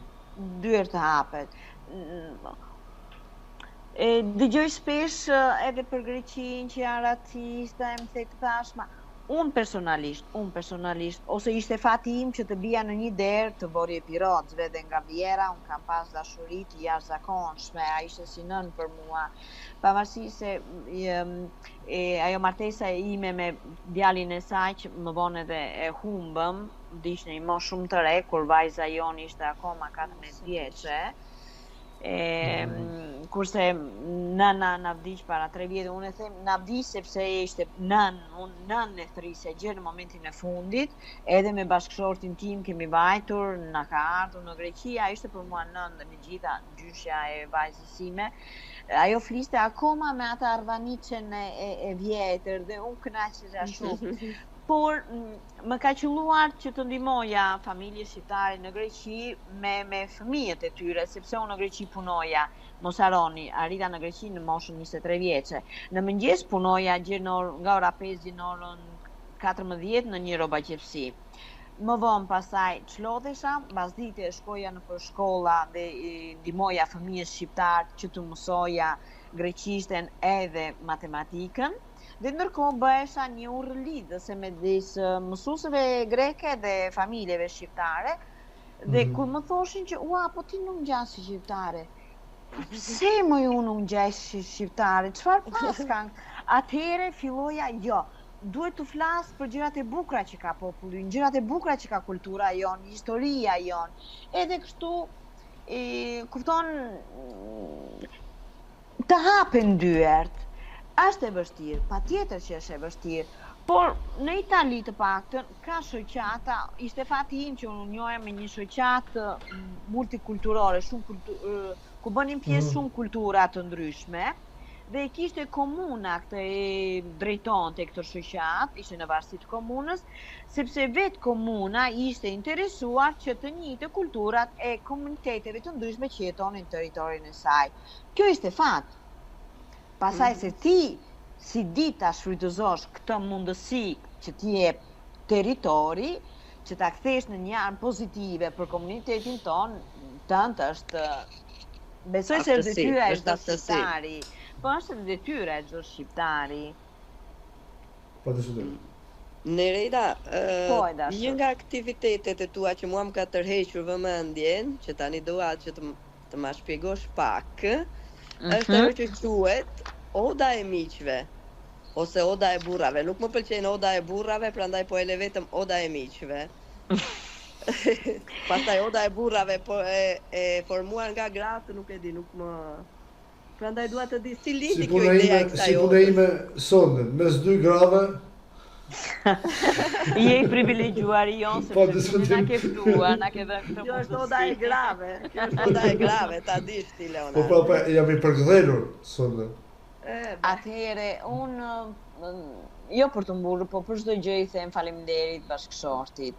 Dëgjoj shpesh edhe për Greqinë që janë racista, më thënë tashma. Unë personalisht, ose ishte fati im që të bija në një derë të Vorje Pirocëve dhe nga Vjera, unë kam pas dashuri të jashtëzakonshme, a ishte si nën për mua. Pavarësisht se ajo martesa ime me djalin e saj që më vonë edhe e humbëm, ishte një moshë shumë të re, kur vajza jon ishte akoma 14 vjeçe. Kurse nëna na vdiq para 3 vjetë, unë e them na vdiq sepse ishte nën e thrisë gjë në momentin e fundit, edhe me bashkëshortin tim kemi vajtur, na ka ardhur në Greqi, ajo ishte për mua nën dhe me gjitha gjyshja e vajzës sime. Ajo fliste akoma me atë arvanicën e vjetër dhe unë kënaqesha shumë. Por më ka qelluar që të ndihmoja familje shqiptare në Greqi me fëmijët e tyre, sepse unë në Greqi punoja, mos harroni, arrita në Greqi në moshën 23 vjeçe. Në mëngjes punoja nga ora 5 deri në orën 14 në një robaqepsi. Më vonë pastaj çlodhesha, mbasdite shkoja në përshkolla dhe ndihmoja fëmijët shqiptar që të mësoja greqishten edhe matematikën. Dhe ndërkohë bëhesha një urrëlidhëse midis mësuesve greke dhe familjeve shqiptare. Dhe kur më thoshin që po ti nuk ngjas si shqiptare. Pse më unë nuk ngjas si shqiptare? Çfarë paskan? Atëherë filloja duhet të flas për gjërat e bukura që ka populli, gjërat e bukura që ka kultura jon, historia jon. Edhe kështu kupton të hapen dyert. Është e vështirë, patjetër që është e vështirë, por në Itali të paktën ka shoqata, ishte fati im që unë njoja me një shoqatë multikulturore, ku bënin pjesë shumë kultura të ndryshme, dhe kishte komuna këtë e drejtonte këtë shoqatë, ishte në varësi të komunës, sepse vetë komuna ishte interesuar që të njëjtë kulturat e komuniteteve të ndryshme që jetonin në territorin e saj. Kjo ishte fat. Pasaj se ti si di ta shfrytëzosh këtë mundësi që ti jep territori, që ta kthesh në një anë pozitive për komunitetin ton, tënd është besoj se detyra e çdo shqiptari. Po është detyra e çdo shqiptari. Po të shëndet. Nereida, një nga aktivitetet e tua që mua më ka tërhequr vëmendjen, që tani dua që të ma shpjegosh pak, është ajo që quhet Oda e miqve ose Oda e burrave. Nuk më pëlqen Oda e burrave, prandaj po e le vetëm Oda e miqve. Pastaj Oda e burrave po e formuar nga gratë, nuk e di, nuk më. Prandaj dua të di si lindi kjo ideja e kësaj. Si puna ime sonde, mes dy grave. Je i privilegjuar jon sepse na ke ftuar, na ke dhënë këtë mundësi. Kjo është Oda e grave, ta dish ti Leona. Po jam i përkthjelur sonde. Atëherë, unë, jo për të mburur, po për çdo gjë I them faleminderit bashkëshortit.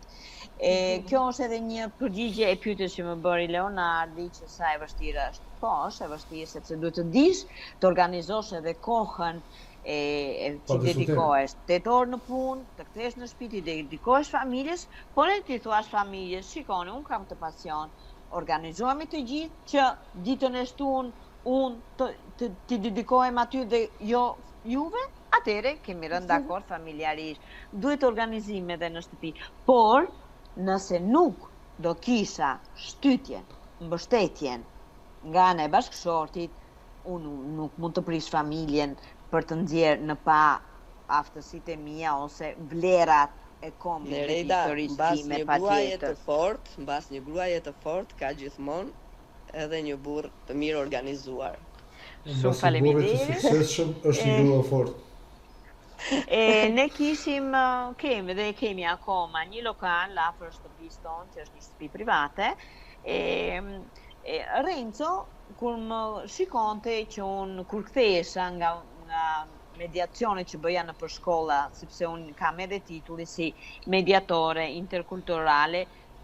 Kjo është edhe një përgjigje e pyetjes që më bëri Leonardi, që sa e vështirë është. Po, është e vështirë sepse duhet të dish, të organizosh edhe kohën që dedikohesh 8 orë në punë, të kthesh në shtëpi, të dedikohesh familjes, por edhe ti thuash familjes, shikoni, unë kam të pasion, organizohemi të gjithë që ditën e shtunë unë të dedikohem aty dhe jo juve, atëre kemi rënë dakord familjarisht. Duhet organizim edhe në shtëpi, por nëse nuk do kisha shtytjen, mbështetjen nga ana e bashkëshortit, unë nuk mund të prish familjen për të nxjerrë në pa aftësitë e mia ose vlerat e kombit të historisë time patjetër. Mbas një gruaje të fortë ka gjithmonë edhe një burr të mirë organizuar. Shumë faleminderit. Të suksesshëm është një grua fortë. Ne kemi akoma një lokal afër shtëpisë tonë, që është një shtëpi private. Renzo, kur më shikonte që unë kur kthehesha nga mediacionet që bëja në përshkolla, sepse unë kam edhe titulli si mediatore interkulturale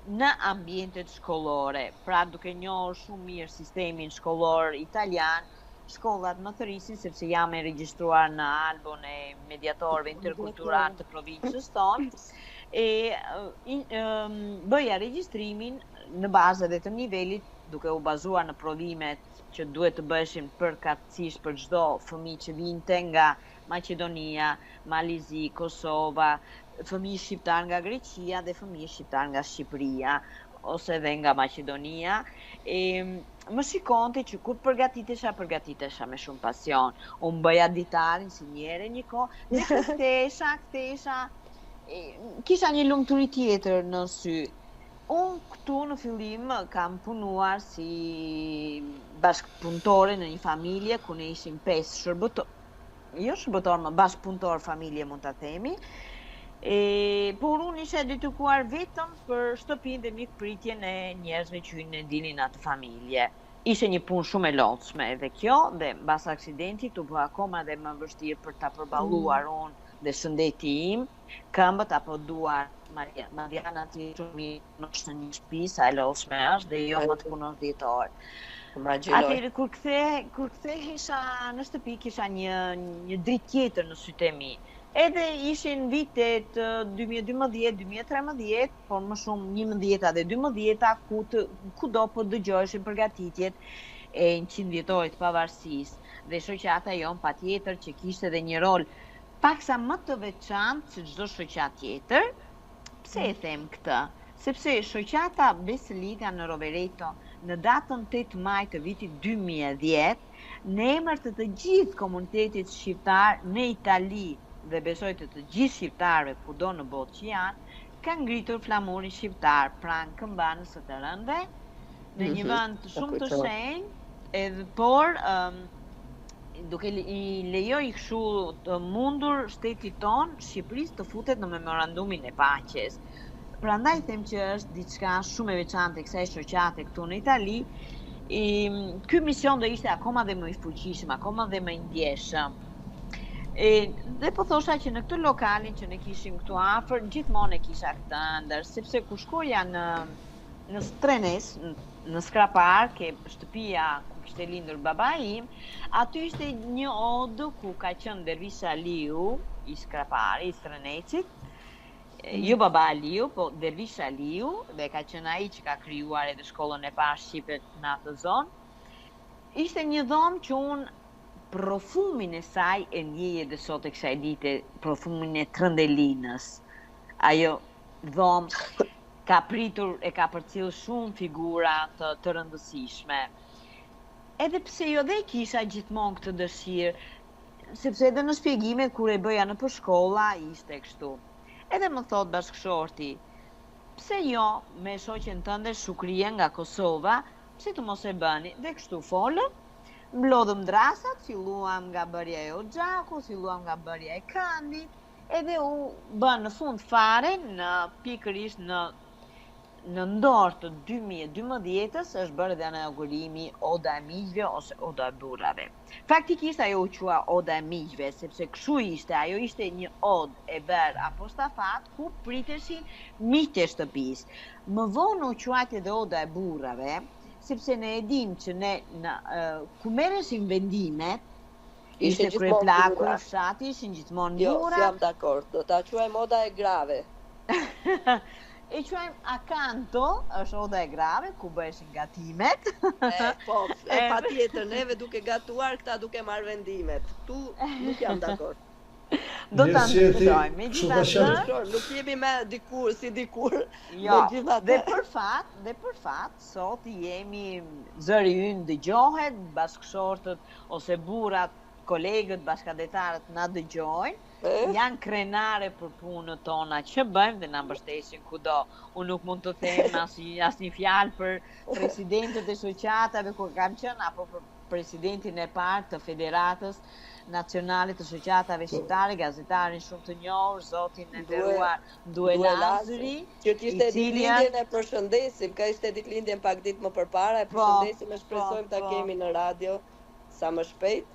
në ambientet shkollore. Pra duke njohur shumë mirë sistemin shkollor italian, shkollat më thërisin sepse jam e regjistruar në albon e mediatorëve interkultural të provincës tonë. Bëja regjistrimin në bazë edhe të nivelit, duke u bazuar në provimet që duhet të bëshim përkatësisht për çdo fëmijë që vinte nga Maqedonia, Malizi, Kosova, fëmijë shqiptar nga Greqia dhe fëmijë shqiptar nga Shqipëria ose edhe nga Maqedonia. Më shikonte që kur përgatitesha me shumë pasion. Unë bëja ditar, inxhiniere një kohë, dhe kthesha, kisha një lumturi tjetër në sy. Unë këtu në fillim kam punuar si bashkëpunëtore në një familje ku ne ishim 5 shërbëtor, jo shërbëtor, më bashkëpunëtor familje mund ta themi. Por unë isha dedikuar vetëm për shtëpinë dhe mikpritjen e njerëzve që ne dinin atë familje. Ishte një punë shumë e lodhshme edhe kjo, dhe mbas aksidentit u bë akoma dhe më vështirë për ta përballuar unë dhe shëndeti im, këmbët apo duar. Mariana ti shumë mirë në një shtëpi, sa e lodhshme është dhe jo më të punosh 10 orë. Atëherë kur kthehesha në shtëpi kisha një dritë tjetër në sytë e mi. Edhe ishin vitet 2012-2013, por më shumë 11 dhe 12, kudo po dëgjoheshin përgatitjet e 100 vjetorit pavarësisë dhe shoqata jon patjetër që kishte edhe një rol paksa më të veçantë se çdo shoqatë tjetër. Pse e them këtë? Sepse shoqata Beseliga në Rovereto në datën 8 maj të vitit 2010, në emër të të gjithë komunitetit shqiptar në Itali dhe besoj të gjithë shqiptarëve kudo në botë që janë, ka ngritur flamurin shqiptar pranë këmbanës së të rëndë, në një vend shumë të shenjtë, por duke I lejoj kështu të mundur shtetit tonë, Shqipërisë të futet në memorandumin e paqes. Prandaj them që është diçka shumë e veçantë e kësaj shoqate këtu në Itali. Ky mision do ishte akoma dhe më I fuqishëm, akoma dhe më I ndjeshëm. Dhe po thosha që në këtë lokalin që ne kishim këtu afër, gjithmonë e kisha këtë ëndër, sepse kur shkoja në Strenes, në Skrapar, ke shtëpia ku kishte lindur babai im, aty ishte një odë ku ka qenë Dervish Aliu, I Skrapari, I Strenesit, jo baba Aliu, po Dervish Aliu, dhe ka qenë ai që ka krijuar edhe shkollën e parë shqipe në atë zonë. Ishte një dhomë që unë profumin e saj e ndjej edhe sot e kësaj dite, profumin e Trëndelinës. Ajo dhomë ka pritur e ka përcjell shumë figura të rëndësishme. Edhe pse jo dhe kisha gjithmonë këtë dëshirë, sepse edhe në shpjegimet kur e bëja në përshkolla ishte kështu. Edhe më thot bashkëshorti, pse jo me shoqen tënde Shukria nga Kosova, pse të mos e bëni? Dhe kështu folëm, mblodhëm drasat, filluam nga bërja e Oxhaku, filluam nga bërja e Këndit, edhe u bën në fund fare në pikërisht në ndorë të 2012-ës është bërë dhe inaugurimi Oda e Miqve ose Oda e Burrave. Faktikisht ajo u qua Oda e Miqve, sepse kështu ishte, ajo ishte një odë e bërë apostafat ku priteshin miqtë e shtëpisë. Më vonë u quajti edhe Oda e Burrave, sepse ne e dim që ne ku merreshin vendimet, ishte kryeplaku i fshatit, ishin gjithmonë burra. Jo, jam dakord, do ta quajmë Oda e Grave. E quajmë akanto, është Oda e Grave, ku bëheshin gatimet. Patjetër, neve duke gatuar, këta duke marrë vendimet. Tu nuk jam dakord. Do ta ndërtojmë. Megjithatë, nuk jemi me dikur si dikur. Jo, dhe për fat, sot jemi zëri ynë dëgjohet, bashkëshortët ose burrat, kolegët, bashkëdetarët na dëgjojnë. Janë krenare për punën tona që bëjmë dhe na mbështesin kudo. Unë nuk mund të them asnjë fjalë për presidentët e shoqatave ku kam qenë apo për presidentin e parë të Federatës Nacionale të Shoqatave Shqiptare, gazetarin shumë të njohur, zotin e nderuar Due Lazari, që kishte ditëlindjen e përshëndesim, ka ishte ditëlindjen pak ditë më përpara, e përshëndesim e shpresojmë ta kemi në radio sa më shpejt.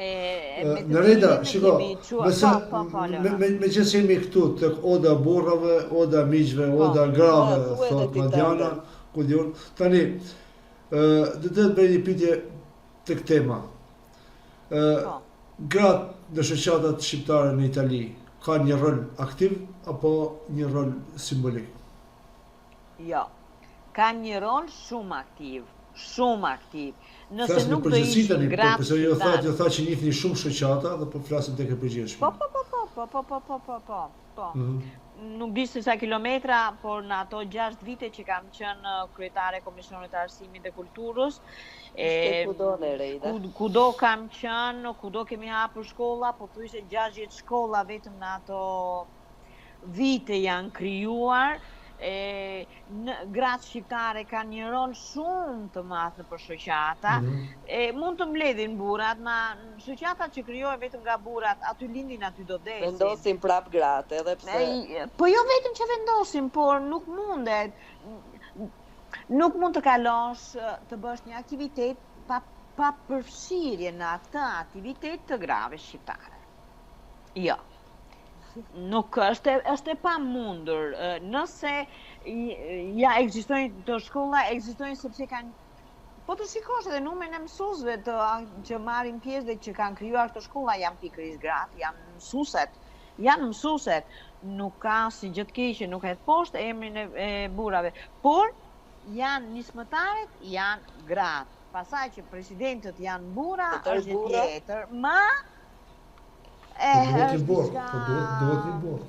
Në reda, shiko, me që jemi këtu të Oda Burrave, Oda Miqve, Oda Grave, thot Madjana, ku diun, tani, dhe të bëj një pyetje tek tema. Gratë në shoqatat shqiptare në Itali ka një rol aktiv apo një rol simbolik? Jo, ka një rol shumë aktiv. Nëse nuk do ishin gratë shqiptare. Jo tha që njihni shumë shoqata dhe po flasim tek e përgjithshme. Po. Nuk di se sa kilometra, por në ato 6 vite që kam qenë kryetare e Komisionit të Arsimit dhe Kulturës, kudo kam qenë, kudo kemi hapur shkolla, po thuajse 60 shkolla vetëm në ato vite janë krijuar. Gratë shqiptare kanë një rol shumë të madh për shoqata. Mund të mbledhin burrat, ma shoqata që krijohen vetëm nga burrat, aty lindin, aty do vdesin. Vendosin prap gratë, edhe pse. Po jo vetëm që vendosin, por nuk mundet. Nuk mund të kalosh të bësh një aktivitet pa përfshirje në atë aktivitet të grave shqiptare. Jo. Nuk është e pamundur. Nëse ja ekzistojnë të shkolla, ekzistojnë sepse kanë. Po të shikosh edhe numrin e mësuesve që marrin pjesë dhe që kanë krijuar këto shkolla janë pikërisht gratë, janë mësueset. Nuk ka si gjë të keqe, nuk e poshtë emrin e burrave, por janë nismëtarët, janë gratë. Pastaj që presidentët janë burra, është gjë tjetër. Duhet një borë.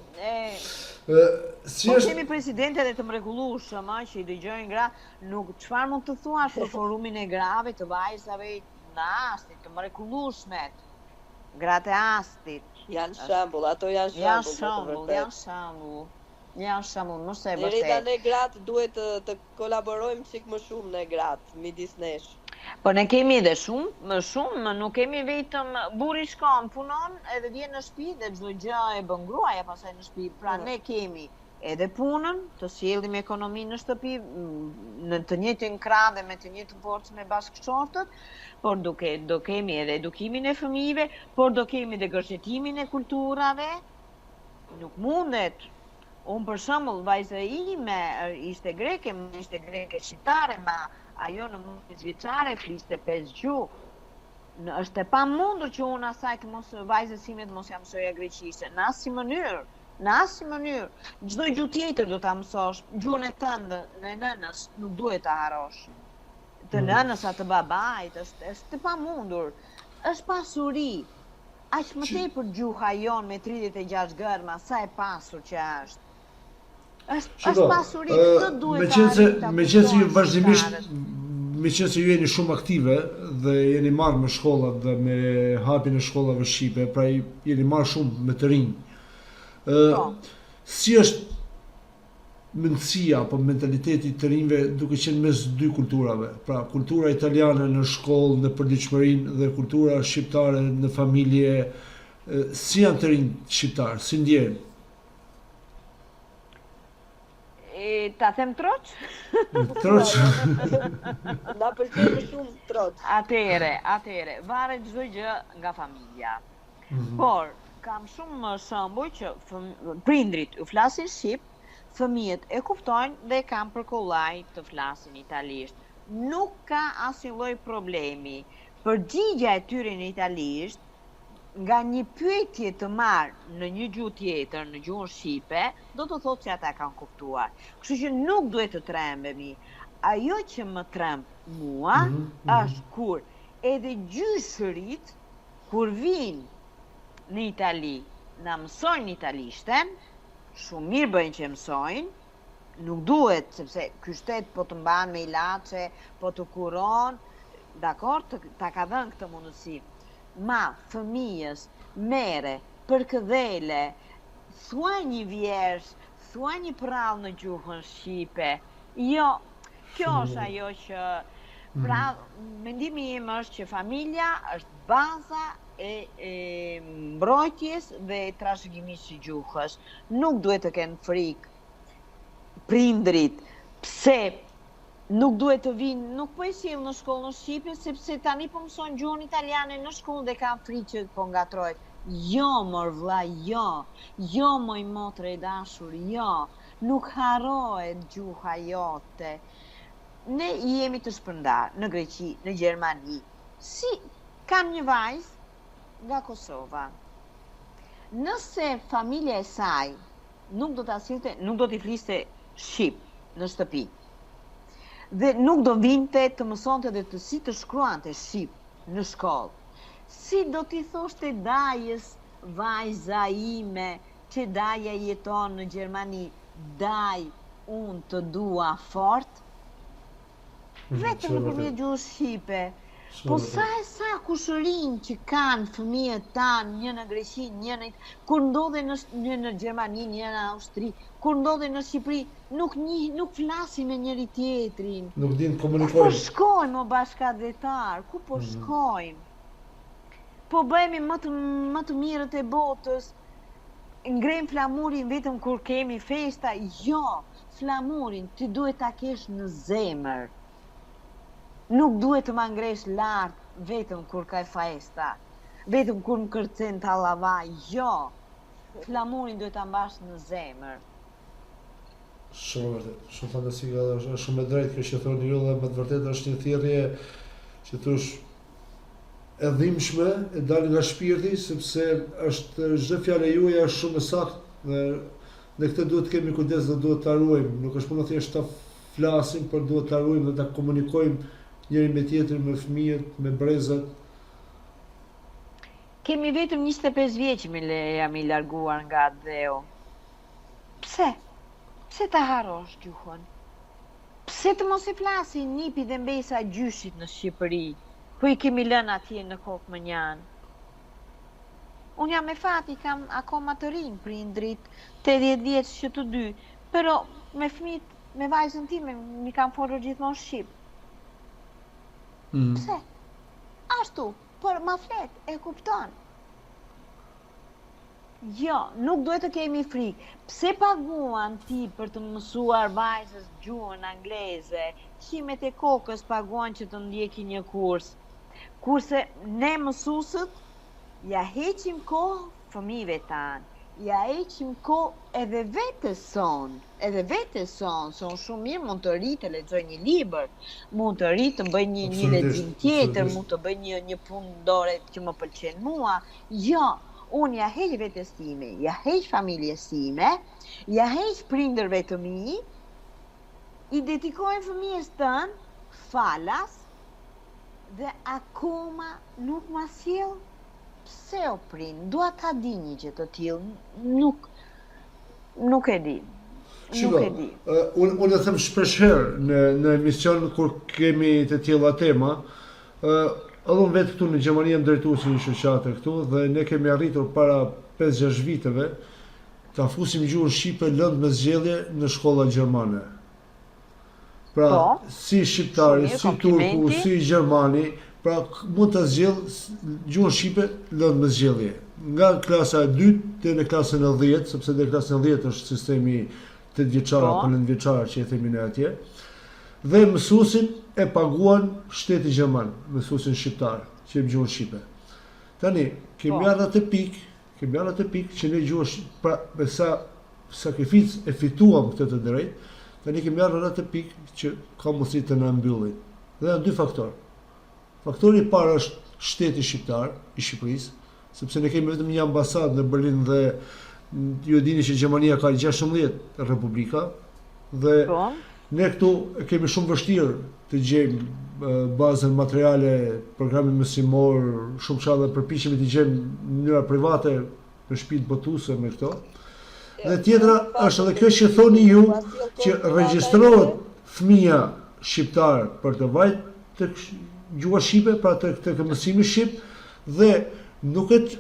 Po kemi presidente dhe të mrekullueshëm që i dëgjojnë gratë, nuk çfarë mund të thuash për forumin e grave të vajzave në Astit, të mrekullueshmet. Gratë e Astit. Janë shembull, ato janë shembull. Janë shembull, mos e vërtet. Rita ne gratë duhet të kolaborojmë çik më shumë ne gratë midis nesh. Po ne kemi edhe shumë, nuk kemi vetëm burri shkon, punon edhe vjen në shtëpi dhe çdo gjë e bën gruaja pastaj në shtëpi. Pra ne kemi edhe punën, të sjellim ekonominë në shtëpi, në të njëjtin krah dhe me të njëjtën forcë me bashkëshortët, por do kemi edhe edukimin e fëmijëve, por do kemi edhe gërshëtimin e kulturave. Nuk mundet. Unë për shembull, vajza ime ishte greke shqiptare, ma ajo në mundë zviçare fliste 5 gjuhë. Është e pamundur që unë asaj të mos vajzës ime të mos ja mësoja greqisht, në asnjë mënyrë. Çdo gjuhë tjetër do ta mësosh, gjuhën e tënde, në nënës, nuk duhet ta harrosh. Të nënës atë babait, është e pamundur. Është pasuri. Aq më tepër gjuha jon me 36 gërma, sa e pasur që është. Është pasuri, këtë duhet ta meqense ju vazhdimisht, meqense ju jeni shumë aktive dhe jeni marrë me shkollat dhe me hapjen e shkollave shqipe, pra jeni marrë shumë me të rinj. Si është mendësia apo mentaliteti të rinjve duke qenë mes dy kulturave, pra kultura italiane në shkollë, në përditshmërinë dhe kultura shqiptare në familje, si janë të rinj shqiptar, si ndjehen? ta them troç? Troç. Na pëlqen më shumë troç. Atëre, varet çdo gjë nga familja. Por kam shumë shembuj që prindrit u flasin shqip, fëmijët e kuptojnë dhe kanë përkollaj të flasin italisht. Nuk ka asnjë lloj problemi. Përgjigjja e tyre në italisht nga një pyetje të marrë në një gjuhë tjetër, në gjuhën shqipe, do të thotë që ata kanë kuptuar. Kështu që nuk duhet të trembemi. Ajo që më tremb mua është kur edhe gjyshërit kur vinë në Itali, na mësojnë italishten, shumë mirë bëjnë që mësojnë, nuk duhet, sepse ky shtet po të mban me ilaçe, po të kuron, dakor, ta ka dhënë këtë mundësi. Ma fëmijës mere, përkëdhele, thua një vjersh, thua një prallë në gjuhën shqipe. Jo, kjo është ajo që pra mendimi im është që familja është baza e mbrojtjes dhe trashëgimisë së gjuhës. Nuk duhet të kenë frikë prindrit, pse nuk duhet të vinë, nuk po e sjell në shkollë në Shqipe, sepse tani po mësojnë gjuhën italiane në shkollë dhe kanë frikë që po ngatrojnë. Jo, mor vlla, jo. Jo, moj motre e dashur, jo. Nuk harrohet gjuha jote. Ne jemi të shpërndar në Greqi, në Gjermani. Si kam një vajzë nga Kosova. Nëse familja e saj nuk do ta sillte, nuk do t'i fliste shqip në shtëpi. Dhe nuk do vinte të mësonte dhe si të shkruante shqip në shkollë. Si do t'i thoshte dajës, vajza ime, që daja jeton në Gjermani, daj, unë të dua fort? Vetëm në përmjet gjuhës shqipe. Po sa kushërin që kanë fëmijët tanë, një në Greqi, kur ndodhe një në Gjermani, një në Austri, kur ndodhe në Shqipëri, nuk flasin me njëri tjetrin. Nuk din të komunikojnë. Ku po shkojmë o bashkëdhetar? Ku po shkojmë? Po bëhemi më të mirët e botës. Ngrem flamurin vetëm kur kemi festa? Jo, flamurin ti duhet ta kesh në zemër. Nuk duhet të ma ngresh lartë vetëm kur ka festa, vetëm kur më kërcen tallava, jo. Flamurin duhet ta mbash në zemër. Shumë vërtet, shumë fantastike, është shumë e drejtë kjo që thoni ju dhe me të vërtetë është një thirrje që thosh e dhimbshme, e dal nga shpirti, sepse është çdo fjalë juaja është shumë e saktë dhe këtë duhet të kemi kujdes dhe duhet ta ruajmë. Nuk është punë thjesht ta flasim, por duhet ta ruajmë dhe ta komunikojmë njëri me tjetrin, me fëmijët, me brezat. Kemi vetëm 25 vjeç me jam i larguar nga Dheu. Pse? Pse ta harrosh gjuhën? Pse të mos i flasin nipi dhe mbesa gjyshit në Shqipëri? Po i kemi lënë atje në kokë më njanë. Unë jam me fati, kam akoma të rinj prindrit, 80 vjeç që të dy, pero me fëmijët, me vajzën time, mi kam folur gjithmonë shqip. Pse? Ashtu, por ma flet, e kupton. Jo, nuk duhet të kemi frikë. Pse paguan ti për të mësuar vajzës gjuhën angleze? Qimet e kokës paguan që të ndjeki një kurs. Kurse ne mësuesët ja heqim kohë fëmijëve tanë. Ja heqim kohë edhe vetes son, son shumë mirë, mund të ri të lexoj një libër, mund të ri të bëj një lexim tjetër, mund të bëj një punë dore që më pëlqen mua. Jo, unë ja heq vetes time, ja heq familjes time, ja heq prindërve të mi, i dedikojnë fëmijës tënë falas dhe akoma nuk ma sjell. Pse o prind, dua ta di një gjë të tillë, nuk e di. Nuk e di. Unë e them shpeshherë në emision kur kemi të tilla tema, edhe unë vetë këtu në Gjermani jam drejtuesi një shoqate këtu dhe ne kemi arritur para 5-6 viteve ta fusim gjuhën shqipe lëndë me zgjedhje në shkolla gjermane. Pra, si shqiptari, si turku, si gjermani, pra mund të zgjidh gjuhën shqipe lëndë me zgjedhje. Nga klasa e 2 deri në klasën e 10, sepse deri në klasën e 10 është sistemi 8 vjeçara apo 9 vjeçara që e themi ne atje. Dhe mësuesin e paguan shteti gjerman, mësuesin shqiptar që e gjuhën shqipe. Tani kemi ardhur atë pikë që ne gjuhën pra me sa sakrificë e fituam këtë të drejtë, tani kemi ardhur atë pikë që ka mundësi të na mbyllin. Dhe janë dy faktorë. Faktori i parë është shteti shqiptar i Shqipërisë, sepse ne kemi vetëm një ambasadë në Berlin dhe ju e dini që Gjermania ka 16 republika dhe ne këtu kemi shumë vështirë të gjejmë bazën materiale, programin mësimor, shumë çfarë përpiqemi të gjejmë në mënyra private në shtëpitë botuese me këto. Dhe tjetra është edhe kjo që thoni ju që regjistrohet fëmia shqiptar për të vajt tek gjuha shqipe, pra tek mësimi shqip dhe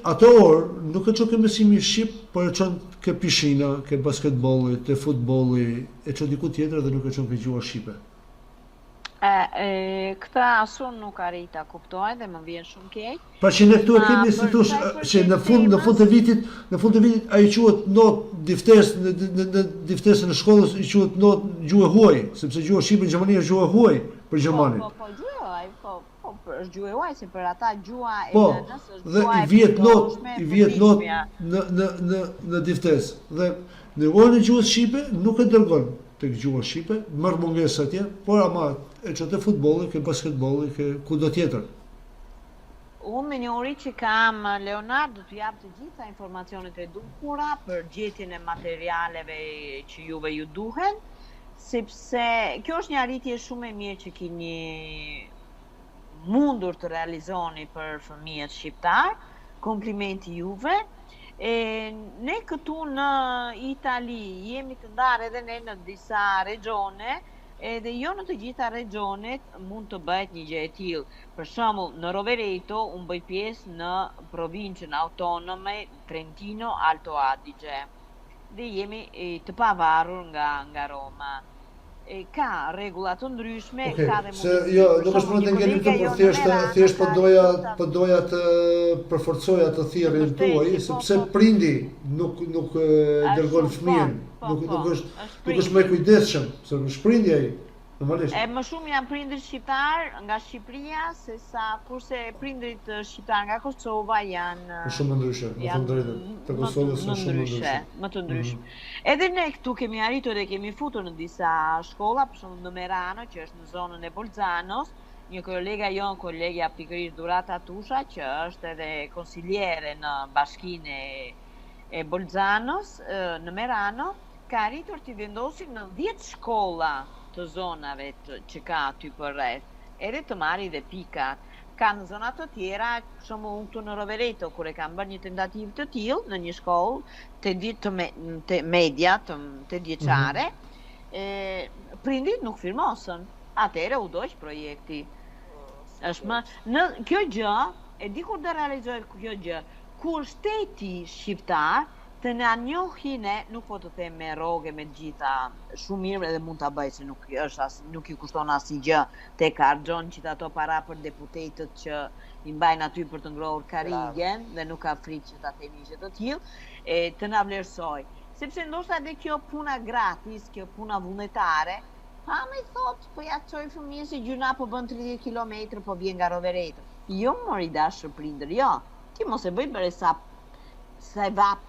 ato orë nuk e çon ke mësimi shqip, por e çon ke pishina, ke basketbolli, te futbolli, e çon diku tjetër dhe nuk e çon ke gjuha shqipe. Këta asun nuk arrita kuptoj dhe më vjen shumë keq. Pra që ne këtu e kemi si thosh që në fund të vitit ai quhet not diftes në diftesën e shkollës i quhet not gjuhë huaj, sepse gjuha shqipe në Gjermani është gjuha huaj për gjermanit. Po gjuhë huaj, po është gjuhë huaj si për ata gjuha e nënës është gjuha. Dhe i vjet not në diftes. Dhe në orën e gjuhës shqipe nuk e dërgon tek gjuha shqipe, merr mungesë atje, por ama e çon te futbolli, ke basketbolli, ke kudo tjetër. Unë me një uri që kam Leonardo të jap të gjitha informacionet e duhura për gjetjen e materialeve që juve ju duhen, sepse kjo është një arritje shumë e mirë që keni mundur të realizoni për fëmijët shqiptar. Komplimenti juve. Ne këtu në Itali jemi të ndarë edhe ne në disa regjone, edhe jo në të gjitha regjonet mund të bëhet një gjë e tillë. Për shembull, në Rovereto unë bëj pjesë në provincën autonome Trentino Alto Adige dhe jemi të pavarur nga Roma. Ka rregulla të ndryshme, ka dhe mundësi. Jo, nuk është më të ngelim këtu, por thjesht po doja të përforcoja të thirrjen tuaj, sepse prindi nuk dërgon fëmijën, nuk është më i kujdesshëm, se është prindi ai. Normalisht. Më shumë janë prindrit shqiptar nga Shqipëria sesa kurse prindrit shqiptar nga Kosova janë shumë ndryshe, më të drejtën. Te Kosova është shumë ndryshe. Më të ndryshme. Edhe ne këtu kemi arritur dhe kemi futur në disa shkolla, për shembull në Merano, që është në zonën e Bolzanos, një kolega jon, kolegja pikërisht Durata Tusha, që është edhe konsiliere në bashkinë e Bolzanos, në Merano, ka arritur të vendosin në 10 shkolla të zonave që ka aty përreth, edhe të marri dhe pikat. Ka në zonat të tjera, për shembull unë këtu në Rovereto, kur e kam bërë një tentativë të tillë në një shkollë të media, të djeçare, prindit nuk firmosën. Atëherë u doq projekti. Kjo gjë, e di kur do realizohet kjo gjë, kur shteti shqiptar të na njohin, nuk po të them me rroge me të gjitha, shumë mirë edhe mund ta bëj se nuk i kushton asnjë tek arxhon që ato para për deputetët që i mbajnë aty për të ngrohur karrigen dhe nuk ka frikë që ta themi gjë të tillë, të na vlerësoj. Sepse ndoshta edhe kjo puna gratis, kjo puna vullnetare, më thot, po ja çoj fëmijën se gjyna po bën 30 kilometra, po vjen nga Rovereto. Jo mori dashur prindër, jo. Ti mos e bëj bërë sa e vap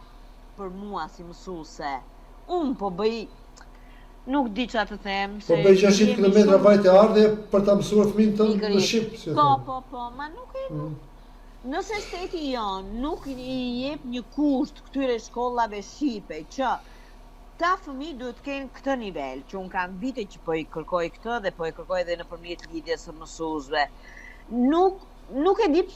për mua si mësuese. Unë po bëj, nuk di çfarë të them. Po bëj 600 kilometra vajte ardhe për ta mësuar fëmijën tënd në shqip. Po, ma nuk e... Nëse shteti jon nuk i jep një kusht këtyre shkollave shqipe që ta fëmijë duhet të kenë këtë nivel, që unë kam vite që po i kërkoj këtë dhe po i kërkoj edhe nëpërmjet lidhjes së mësuesve. Nuk e di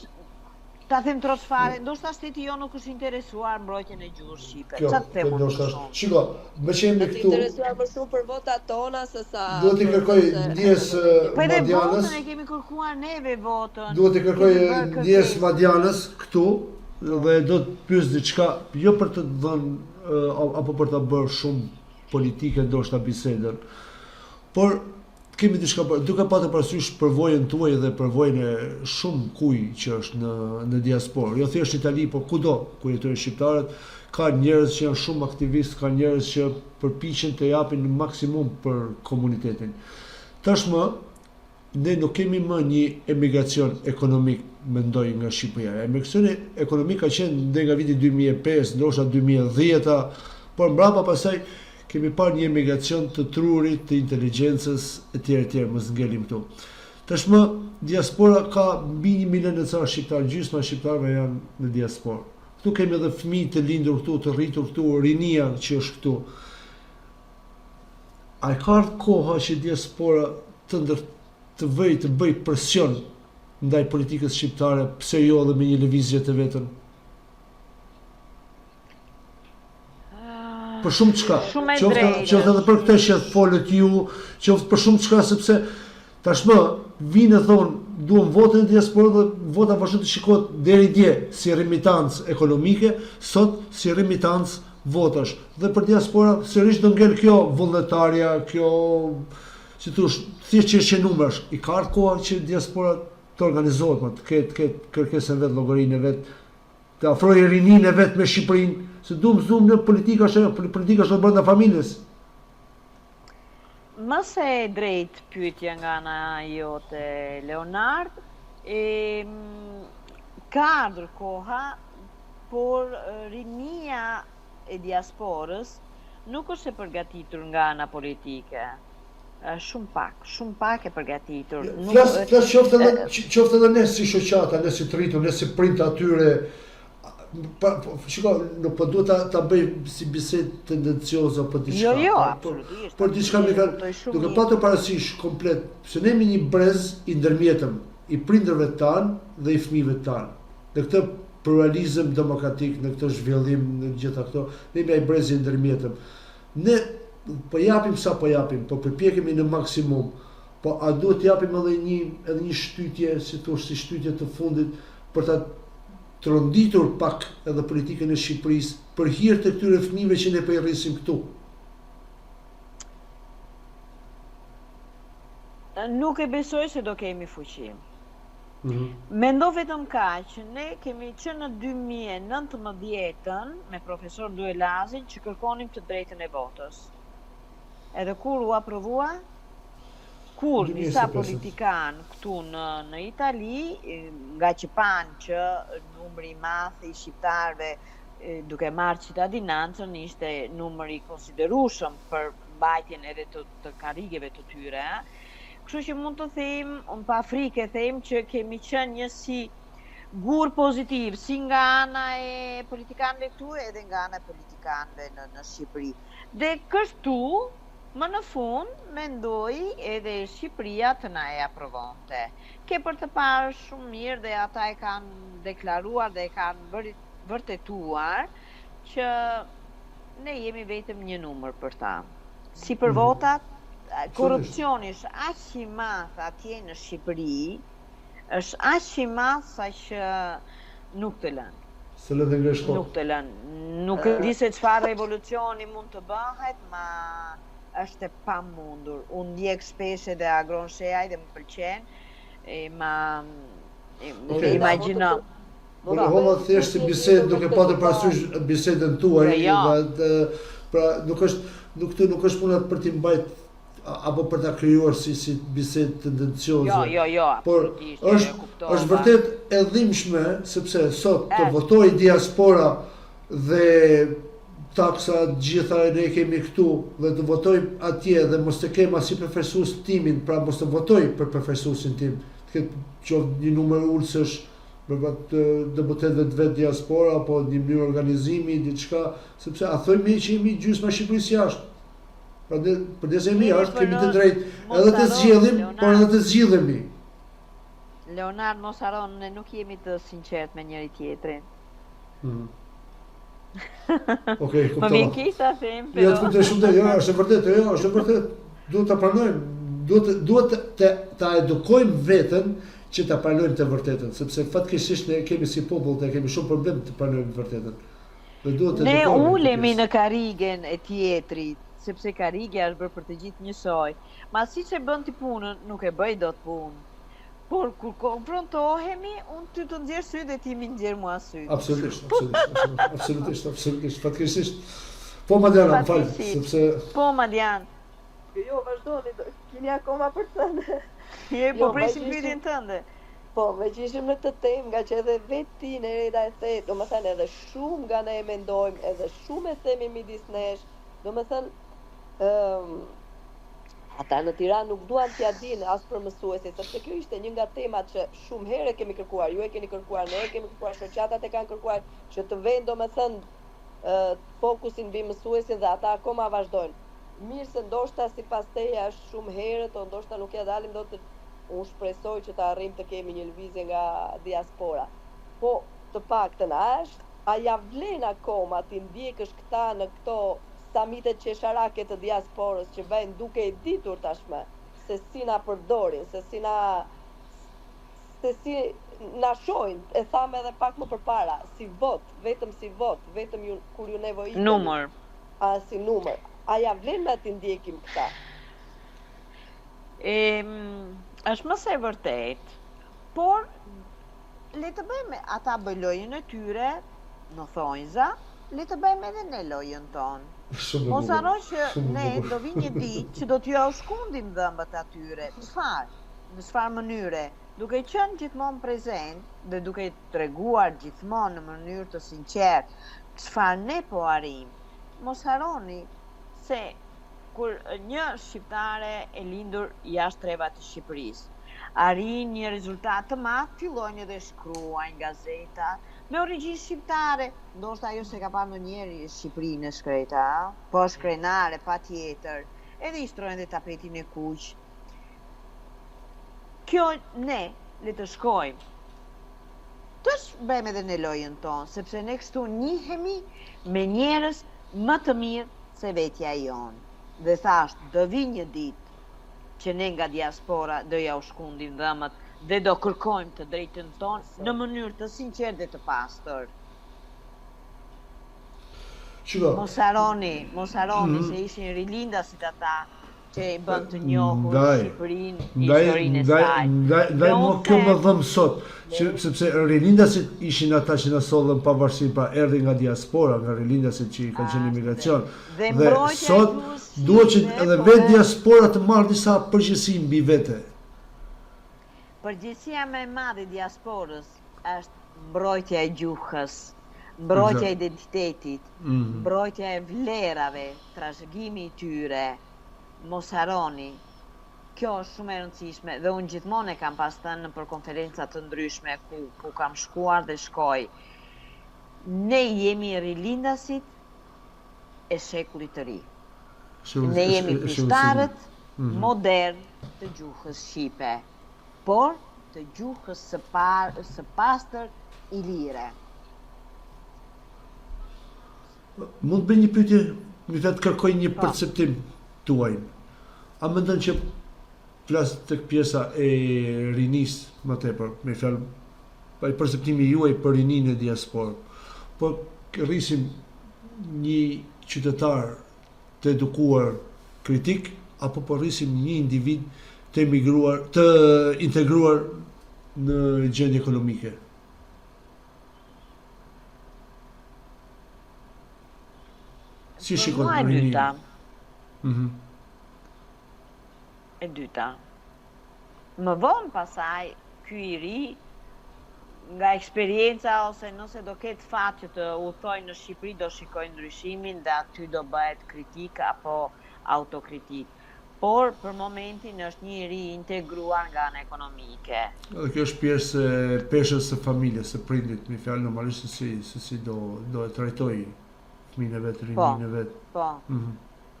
ta them troç fare, ndoshta shteti jo nuk është interesuar mbrojtjen e gjuhës shqipe. Çfarë them unë? Shiko, më qenë këtu. Interesuar më shumë për votat tona se sa. Duhet i kërkoj ndjes Madianës. Po edhe votën e kemi kërkuar neve votën. Duhet i kërkoj ndjes Madianës këtu dhe do të pyes diçka, jo për të dhënë apo për ta bërë shumë politike ndoshta bisedën. Por kemi diçka duke patur parasysh përvojën tuaj dhe përvojën e shumë kuj që është në diasporë. Jo thjesht në Itali, po kudo ku jetojnë shqiptarët, ka njerëz që janë shumë aktivistë, ka njerëz që përpiqen të japin në maksimum për komunitetin. Tashmë ne nuk kemi më një emigracion ekonomik, mendoj, nga Shqipëria. Emigracioni ekonomik ka qenë dhe nga viti 2005, ndoshta 2010, por mbrapa pasaj kemi parë një emigracion të trurit, të inteligjencës, etj, mos ngelim këtu. Tashmë diaspora ka mbi 1 milion e ca shqiptarë, gjysma e shqiptarëve janë në diasporë. Këtu kemi edhe fëmijë të lindur këtu, të rritur këtu, rinia që është këtu. A ka ardhur koha që diaspora të bëj presion ndaj politikës shqiptare, pse jo edhe me një lëvizje të vetën? Për shumë çka. Qoftë edhe për këtë që folët ju, qoftë për shumë çka, sepse tashmë vinë e thonë duam votën e diasporës dhe vota vazhdon të shikohet deri dje si remitancë ekonomike, sot si remitancë votash. Dhe për diaspora sërish do ngel kjo vullnetarja, kjo si thosh, thjesht që është numrash. I ka ardhur koha që diaspora të organizohet, të ketë kërkesën vet, llogarinë vet, të afrojë rininë vet me Shqipërinë, se duam në politika është brenda familjes. Mëse e drejt pyetja nga ana jote, Leonard, ka ardhur koha, por rinia e diasporës nuk është e përgatitur nga ana politike. Shumë pak e përgatitur. Flas qoftë edhe ne si shoqata, ne si të rritur, ne si print atyre. Shiko, nuk po duhet ta bëj si bisedë tendencioze apo diçka. Jo, absolutisht. Por diçka më kanë, duke patur parasysh komplet, se ne jemi një brez i ndërmjetëm, i prindërve tanë dhe i fëmijëve tanë. Në këtë pluralizëm demokratik, në këtë zhvillim, në gjitha këto, ne jemi ai brez i ndërmjetëm. Ne po japim sa po japim, po përpjekemi në maksimum. Po a duhet të japim edhe një shtytje, si thosh, si shtytje të fundit për ta tronditur pak edhe politikën e Shqipërisë për hir të këtyre fëmijëve që ne po i rrisim këtu? Nuk e besoj se do kemi fuqi. Mendo vetëm kaq, ne kemi qenë në 2019 me profesor Duelazin që kërkonim të drejtën e votës. Edhe kur u aprovua, kur disa politikan këtu në Itali, nga që panë që numri i madh i shqiptarëve duke marrë cittadinancën ishte numër i konsiderueshëm për mbajtjen edhe të karrigeve të tyre. Kështu që mund të them, unë pa frikë them që kemi qenë një si gur pozitiv, si nga ana e politikanëve këtu edhe nga ana e politikanëve në Shqipëri. Dhe kështu më në fund, mendoj edhe Shqipëria të na e aprovonte. Ke për të parë shumë mirë dhe ata e kanë deklaruar dhe e kanë vërtetuar që ne jemi vetëm një numër për ta. Si për votat, korrupsioni është aq i madh atje në Shqipëri, është aq i madh sa që nuk të lën. Se le të ngresh kokë. Nuk të lën. Nuk e di se çfarë revolucioni mund të bëhet, ma është e pamundur. Unë ndjek shpesh edhe Agron Sheaj dhe më pëlqen, imagjino. Por holla thjesht si bisedë duke patur parasysh bisedën tuaj, pra nuk është puna për t'i mbajt apo për ta krijuar si bisedë tendencioze. Jo, por është vërtet e dhimbshme sepse sot të votojë diaspora dhe taksa gjitha ne kemi këtu dhe të votojmë atje dhe mos të kem as si përfaqësues timin, pra mos të votoj për përfaqësuesin tim, të ketë qoftë një numër ulësh për të deputetëve të vet diaspora apo një mënyrë organizimi, diçka, sepse a thojmë që jemi gjysma e Shqipërisë jashtë. Për të jemi jashtë kemi të drejtë edhe të zgjedhim, por edhe të zgjidhemi. Leonard, mos harron, ne nuk jemi të sinqert me njëri tjetrin. Okej, kuptova. Më vjen keq ta them, Jo, të kuptoj shumë, është e vërtetë. Duhet ta pranojmë, duhet ta edukojmë veten që ta pranojmë të vërtetën, sepse fatkeqësisht ne kemi si popull të kemi shumë problem të pranojmë të vërtetën. Ne ulemi në karrigen e tjetrit, sepse karrigja është bërë për të gjithë njësoj. Ma siç e bën ti punën, nuk e bëj dot punë. Por kur konfrontohemi, unë ty të nxjerr sy dhe ti më nxjerr mua sy. Absolutisht. Fatkeqësisht. Po Mariana, më fal, sepse Po Marian. Jo, vazhdoni, keni akoma për të thënë. Po presim pyetjen tënde. Po, me që ishim në të temë, nga që edhe vetë ti Nerida e the, do më thënë edhe shumë nga ne e mendojmë, edhe shumë e themi midis nesh, do më thënë, ata në Tiranë nuk duan t'ja dinë as për mësuesit, sepse kjo ishte një nga temat që shumë herë kemi kërkuar, ju e keni kërkuar, ne e kemi kërkuar, shoqatat e kanë kërkuar, që të vënë do më thënë fokusin mbi mësuesin dhe ata akoma vazhdojnë. Mirë se ndoshta sipas teje është shumë herët, o ndoshta nuk ja dalim do të unë shpresoj që të arrim të kemi një lëvizje nga diaspora. Po, të paktën a ja vlen akoma ti ndjekësh këta në këto samitet qesharake të diasporës që bëjnë duke i ditur tashmë se si na përdorin, se si na shojnë, e thamë edhe pak më përpara, si vot, vetëm kur ju nevojiteni. Numër. Si numër. A ja vlen me ti ndjekim këta? Është më se vërtet, por le të bëjmë ata bëj lojën e tyre në thonjza, le të bëjmë edhe ne lojën tonë. Mos harro që ne do vi një ditë që do t'ju shkundim dhëmbët atyre. Në çfarë mënyre? Duke qenë gjithmonë prezent dhe duke treguar gjithmonë në mënyrë të sinqertë çfarë ne po arrim. Mos harroni se kur një shqiptare e lindur jashtë treva të Shqipërisë arrin një rezultat të madh, fillojnë edhe shkruajnë gazeta me origjinë shqiptare, ndoshta ajo se ka parë ndonjëherë Shqipërinë e shkreta, po është krenare patjetër, edhe i shtrojnë dhe tapetin e kuq. Kjo ne le të shkojmë. Të bëjmë edhe në lojën tonë, sepse ne kështu njihemi me njerëz më të mirë se vetja jonë. Dhe thashtë, do vi një ditë që ne nga diaspora do ja u shkundim dhëmët dhe do kërkojmë të drejtën tonë në mënyrë të sinqertë dhe të pastër. Mos harroni se ishin rilindasit ata që i bën të njohur Shqipërinë, historinë e saj. Ndaj mua kjo më dhëm sot, sepse rilindasit ishin ata që na sollën pavarësi, pra erdhi nga diaspora, nga rilindasit që kanë qenë emigracion. Dhe sot duhet që edhe vetë diaspora të marrë disa përgjegjësi mbi vete. Përgjegjësia më e madhe e diasporës është mbrojtja e gjuhës, mbrojtja e identitetit, mbrojtja e vlerave, trashëgimi i tyre. Mos harroni, kjo është shumë e rëndësishme dhe unë gjithmonë e kam pas thënë për konferenca të ndryshme ku kam shkuar dhe shkoj. Ne jemi rilindasit e shekullit të ri. Ne jemi pishtarët modern të gjuhës shqipe, por të gjuhës së pastër ilire. Mund të bëj një pyetje, më vetë kërkoj një perceptim tuaj. A mendon që flas tek pjesa e rinisë më tepër, me fjalë pa perceptimi juaj për rininë e diasporë, po rrisim një qytetar të edukuar kritik apo po rrisim një individ të emigruar, të integruar në gjendje ekonomike? Si shikon rininë? E dyta. Më vonë pasaj, ky i ri, nga eksperienca ose nëse do ketë fat që të udhtojë në Shqipëri, do shikojë ndryshimin dhe aty do bëhet kritik apo autokritik. Por për momentin është një i ri integruar nga ana ekonomike. Dhe kjo është pjesë e peshës së familjes, së prindit, me fjalë normalisht se si do e trajtoj fëmijën e vet, rinin e vet. Po.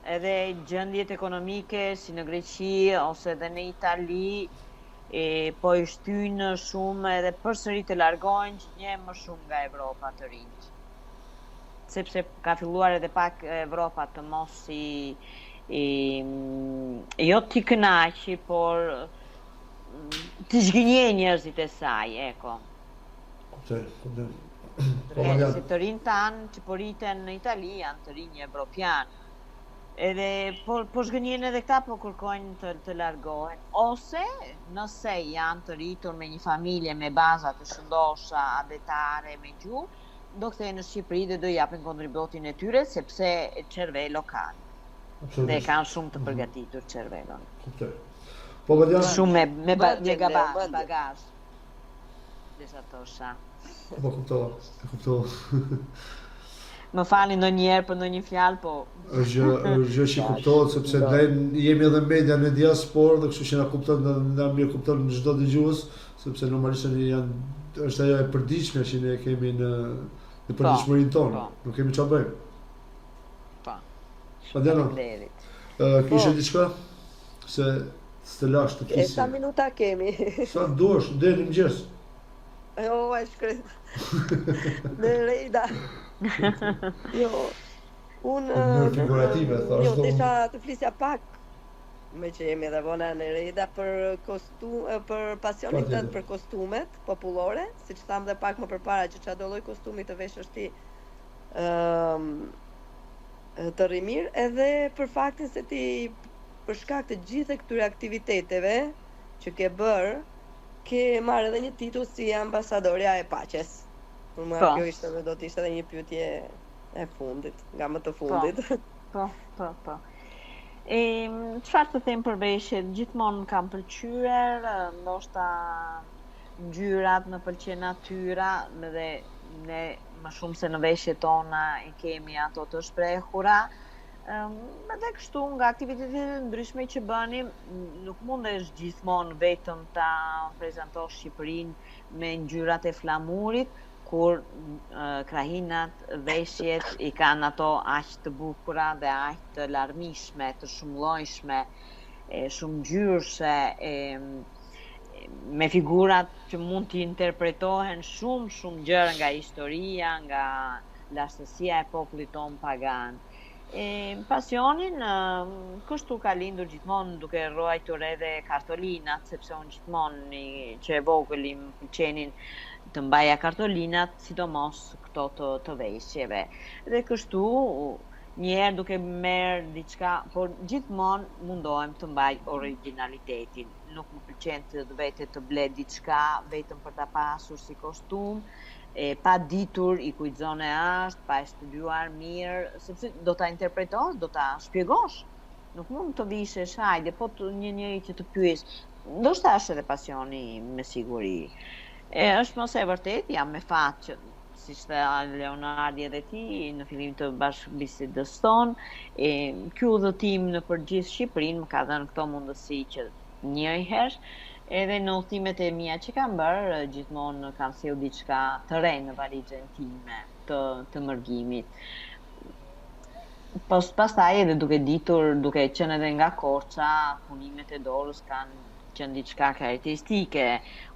Edhe gjendjet ekonomike si në Greqi ose edhe në Itali po i shtyjnë shumë edhe përsëri të largohen që një më shumë nga Evropa të rinj. Sepse ka filluar edhe pak Evropa të mos jo t'i kënaqi, por t'i zhgënjej njerëzit e saj, eko. Se të rinë tanë që po rriten në Itali janë të rinj evropian. Edhe po zhgënjen edhe këta po kërkojnë të largohen, ose nëse janë të rritur me një familje me baza të shëndosha, adetare, me gjuhë, do kthehen në Shqipëri dhe do japin kontributin e tyre sepse cervelo kanë. Dhe kanë shumë të përgatitur cervelon. Kuptoj. Po Mardiana, Shumë me bagazh. Disa tosha. po kuptova. Më falni ndonjëherë për ndonjë fjalë, po Është gjë që kuptohet sepse ne jemi edhe media në diasporë dhe kështu që na kupton, na mirë kupton çdo dëgjues, sepse normalisht është ajo e përditshme që ne kemi në përditshmërinë tonë. Nuk kemi çfarë bëjmë. Po. Mardiana, kishe diçka? Se të lash të flisë. Sa minuta kemi? Sa duash, deri në mëngjes. Jo, e shkret. Në Rejda. Jo. Unë figurative, jo, desha të flisja pak me që jemi edhe vona në Rejda për pasionin tënd për kostumet popullore, siç tham dhe pak më përpara që çdo lloj kostumi të vesh është ti të rrimir, edhe për faktin se ti për shkak të gjithë këtyre aktiviteteve që ke bërë, ke marrë edhe një titull si ambasadorja e paqes. Për mua kjo do të ishte edhe një pyetje e fundit, nga më të fundit. Po. Çfarë të them për veshjet? Gjithmonë kam pëlqyer, ndoshta ngjyrat, më pëlqen natyra, dhe ne më shumë se në veshjet tona i kemi ato të shprehura. Edhe kështu nga aktivitetet ndryshme që bënim, nuk mundesh gjithmonë vetëm ta prezantosh Shqipërinë me ngjyrat e flamurit, kur krahinat, veshjet i kanë ato aq të bukura dhe aq të larmishme, të shumëllojshme, shumë ngjyrëshe, me figurat që mund t'i interpretohen shumë gjëra nga historia, nga lastësia e popullit ton pagan. Pasionin kështu ka lindur gjithmonë duke ruajtur edhe kartolinat, sepse unë gjithmonë që e vogël më pëlqenin të mbaja kartolinat, sidomos këto të veshjeve. Dhe kështu njëherë duke merr diçka, por gjithmonë mundohem të mbaj originalitetin. Nuk më pëlqen të vete të ble diçka vetëm për ta pasur si kostum, pa ditur i kujt zone është, pa e studiuar mirë, sepse do ta interpretosh, do ta shpjegosh. Nuk mund të vishesh, hajde, po një njeri që të pyes. Ndoshta është edhe pasioni me siguri. Është mos e vërtet, jam me fat që siç the Leonardi edhe ti në fillim të bashkëbisedës tonë, ky udhëtim në përgjithë Shqipërinë më ka dhënë këto mundësi që njëherë edhe në udhëtimet e mia që kam bërë, gjithmonë kam sjell diçka të re në valizhen time të mërgimit. Pastaj edhe duke ditur, duke qenë edhe nga Korça, punimet e dorës kanë qenë diçka karakteristike.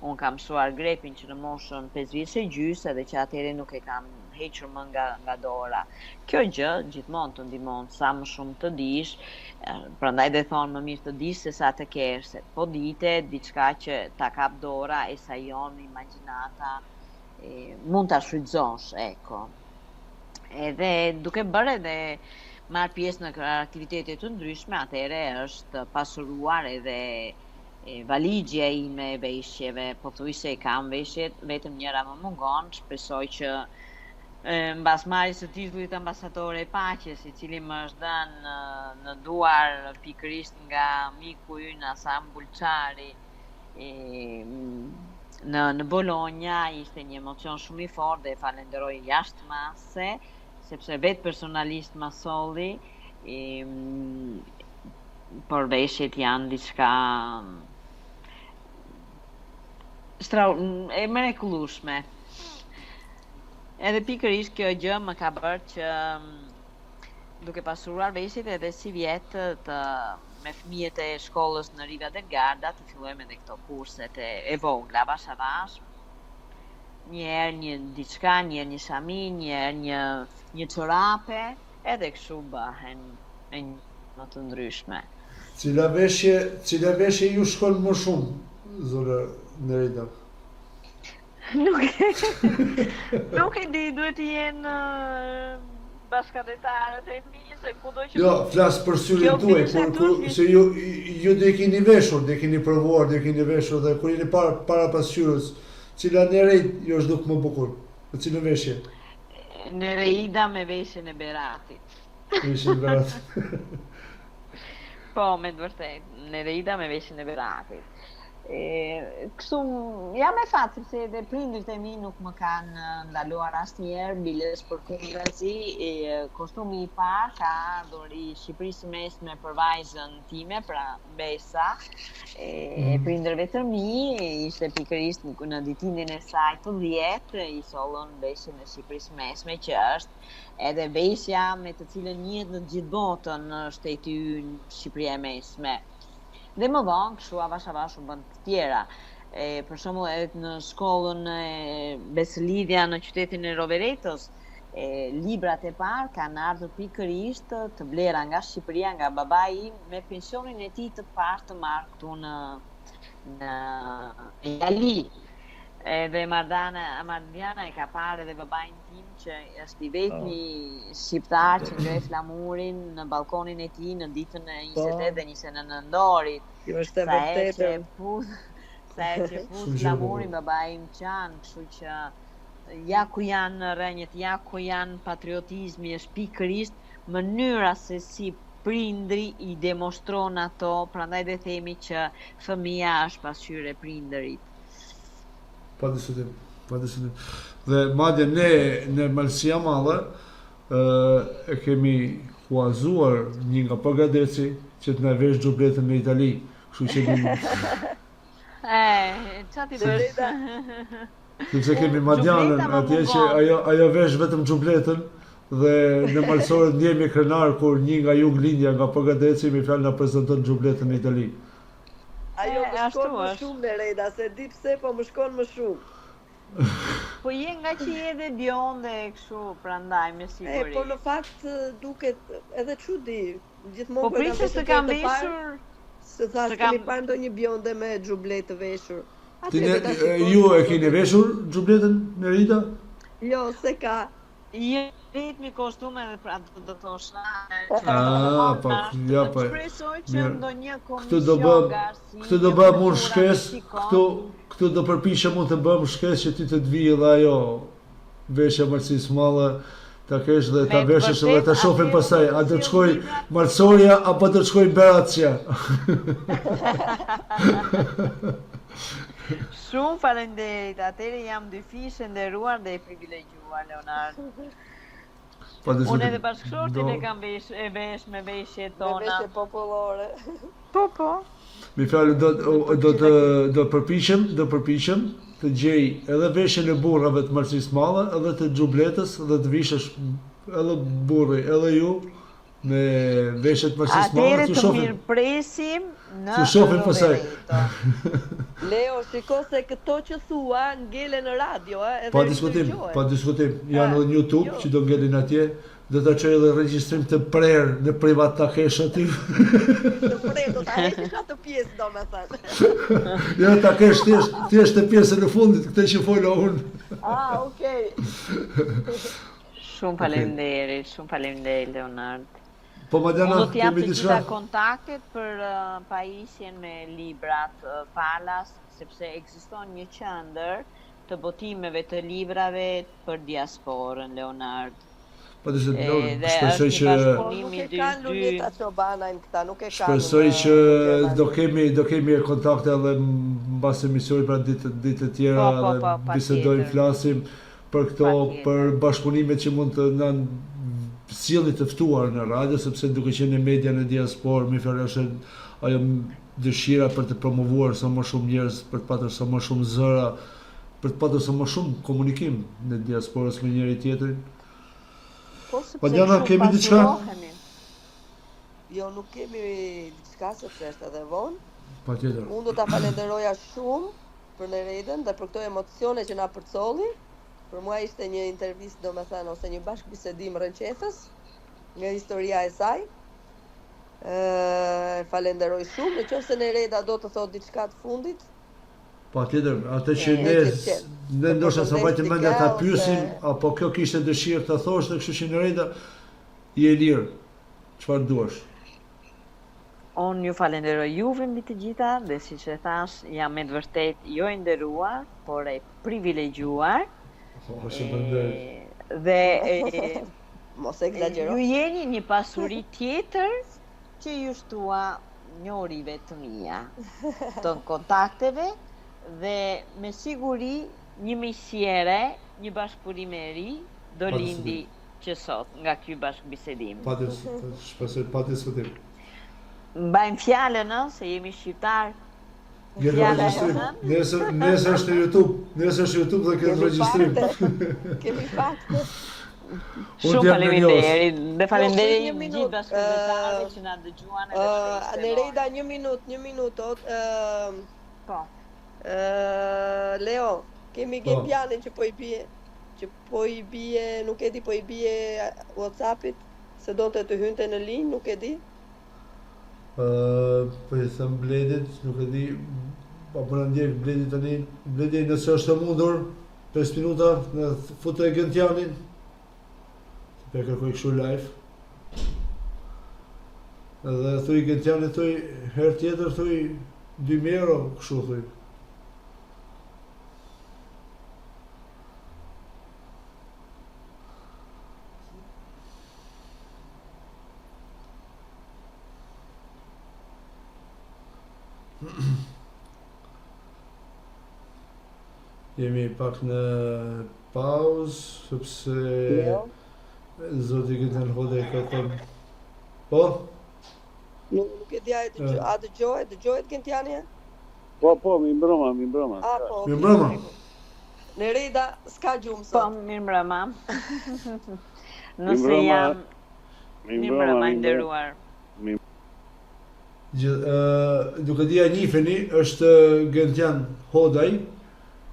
Unë kam mësuar grepin që në moshën 5 vjeç e gjys, edhe që atëherë nuk e kam hequr më nga dora. Kjo gjë gjithmonë të ndihmon sa më shumë të dish, prandaj dhe thonë më mirë të dish se sa të kesh, se po dite diçka që ta kap dora e sa jon imagjinata, mund ta shfrytëzosh, eko. Edhe duke bërë edhe marr pjesë në aktivitete të ndryshme, atëherë është pasuruar edhe valigjja ime e veshjeve, pothuajse kam veshjet, vetëm njëra më mungon, shpresoj që mbas marrjes së titullit ambasadore e paqes, i cili më është dhënë në duar pikërisht nga miku ynë Hasan Bulçari në Bologna, ishte një emocion shumë i fortë dhe falenderoj jashtë mase, sepse vetë personalisht ma solli, por veshjet janë diçka e mrekullueshme. Edhe pikërisht kjo gjë më ka bërë që duke pasuruar veshjet edhe si vjet me fëmijët e shkollës në Riva del Garda të fillojmë edhe këto kurset e vogla avash avash. Njëherë një diçka, njëherë një shami, njëherë një çorape, edhe kështu bëhen më të ndryshme. Cila veshje ju shkon më shumë, zona Nerida? Nuk e di, duhet të jenë bashkëdhetarët e mi, se kudo që... Jo, flas për syrin tuaj, se ju do e keni veshur, do e keni provuar, do e keni veshur dhe kur jeni para pasqyrës, cila Nereid ju është duk më bukur, në cilën veshje? Nereida me veshjen e Beratit. Veshjen e Beratit. Po, me të vërtet, Nereida me veshjen e Beratit. Kështu, jam e fat, sepse edhe prindërit e mi nuk më kanë ndaluar asnjëherë biles për kundrazi. Kostumi i parë ka ardhur i Shqipërisë së Mesme për vajzën time, pra Besa, prindërve të mi, ishte pikërisht në ditindin e saj të 10, i sollën veshjen e Shqipërisë së Mesme, që është edhe veshja me të cilën njihet në gjithë botën në shteti ynë Shqipëria e Mesme. Dhe më vonë, kështu avash u bën të tjera. Për shembull, edhe në shkollën e Besëlidhja në qytetin e Roveretos, librat e parë kanë ardhur pikërisht të blera nga Shqipëria, nga babai im, me pensionin e tij të parë të marrë këtu në Itali. Dhe Mardiana e ka parë edhe babain tim, që është i vetmi shqiptar që ngreh flamurin në balkonin e tij në ditën e 28 dhe 29 nëntorit. Kjo është e vërtetë. Sa e që fut flamurin babai im qan, kështu që ja ku janë rënjët, ja ku janë patriotizmi, është pikërisht mënyra se si prindri i demonstron ato, prandaj dhe themi që fëmia është pasqyrë e prindërit. Pa diskutim. Dhe madje ne në Malësia Madhe e kemi huazuar një nga përgateci që të na vesh xhubletën në Itali. Kështu që kemi çati drejta. Sepse kemi Madianën atje që ajo vesh vetëm xhubletën dhe në malësorët ndjemi krenar kur një nga Juglindja nga përgateci me fjalë na prezanton xhubletën në Itali. Ajo më shkon më shumë Nereida, se di pse, po më shkon më shumë. Po je nga që je edhe bjonde kështu, prandaj me siguri. Po në fakt duket edhe çudi. Gjithmonë po prises të kam veshur. Se thash kemi parë ndonjë bjonde me xhublet të veshur. Ju e keni veshur xhubletën Nereida? Jo, se ka. Ritmi kostume dhe pra do thosh po, ja po. Shpresoj që ndonjë Këtu do bëhem unë shkes, këtu do përpiqem unë të bëhem shkes që ti të të vijë dhe ajo veshja Malësisë Madhe ta kesh dhe ta veshësh dhe ta shohim pastaj, a do të shkoj Malësoria apo do të shkoj Beracia. Shumë faleminderit, atëherë jam dy fishë nderuar dhe e privilegjuar, Leonard. Unë edhe bashkëshortin e kam vesh me veshje tona. Me veshje popullore. Po. Mi fjalë do përpiqem të gjej edhe veshjen e burrave të Malësisë Madhe, edhe të xhubletës dhe të vishësh edhe burri, edhe ju me veshjet Malësisë Madhe. Atëherë të mirëpresim në Rovereto. Leo, shiko se këto që thua ngelen në radio, edhe pa diskutim. Janë edhe në YouTube që do ngelin atje, do ta çoj edhe regjistrim të prerë në privat ta kesh aty. Të prerë do ta heqish atë pjesë domethënë. Ja ta kesh thjesht të pjesën e fundit, këtë që fola unë. Okay. Shumë faleminderit, Leonard. Po Madiana, do t'jap të gjitha kontaktet për pajisjen me librat falas, sepse ekziston një qendër të botimeve të librave për diasporën, Leonard. Po shpresoj që nuk e kanë Luneta Çobanajn këta, nuk e kanë. Shpresoj që do kemi kontakte edhe mbas emisionit pra ditë të tjera dhe bisedojmë, flasim për këto, për bashkëpunimet që mund të na sjellni të ftuar në radio, sepse duke qenë në media në diasporë, më fjalë është ajo dëshira për të promovuar sa më shumë njerëz, për të patur sa më shumë zëra, për të patur sa më shumë komunikim në diasporës me njëri tjetrin. Madiana, kemi diçka? Jo, nuk kemi diçka, sepse është edhe vonë. Patjetër. Unë do ta falenderoja shumë për Nereidën dhe për këto emocione që na përcolli. Për mua ishte një intervistë, domethënë, ose një bashkëbisedim rënqethës nga historia e saj. Falenderoj shumë, nëse Nereida do të thotë diçka të fundit. Patjetër, atë që ne ndoshta sa vajtë mendja ta pyesim, apo kjo kishte dëshirë ta thoshte, kështu që Nereida je lirë, çfarë duash. Unë ju falenderoj juve mbi të gjitha dhe siç e thash, jam me të vërtet jo e nderuar, por e privilegjuar. Dhe Mos e egzagjero. ju jeni një pasuri tjetër që ju shtua njohurive të mia, të kontakteve dhe me siguri një miqësiere, një bashkëpunim e ri do lindi që sot nga ky bashkëbisedim. Shpresoj pati sfutim. Mbajmë fjalën, se jemi shqiptar. Nesër është YouTube, dhe këtë regjistrim. Kemi fakte. Shumë faleminderit dhe faleminderit gjithë bashkëpunëtarëve që na dëgjuan edhe Nereida, një minutë. Po. Leo, kemi Gentianin që po i bie, nuk e di, po i bie WhatsAppit, se do të hynte në linjë, nuk e di. Po i them Bledit, nuk e di, po na ndjek Bledi tani, Bledi nëse është mundur, 5 minuta, në futë e Gentianin, pe kërkoj kështu live. Edhe thuj Gentiani, thuj herë tjetër, thuj 2.000 euro, kështu thuj. Jemi pak në pauzë, sepse zoti Gentian Hodaj ka thënë. Po? Nuk e di, a dëgjohet Gentiani? Po, mi mbrëma. Po. Mi mbrëma. Nereida, s'ka gjumë sot. Po, mirë mbrëma. Nëse jam mirë mbrëma nderuar. Duke dia njifeni, është Gentian Hodaj,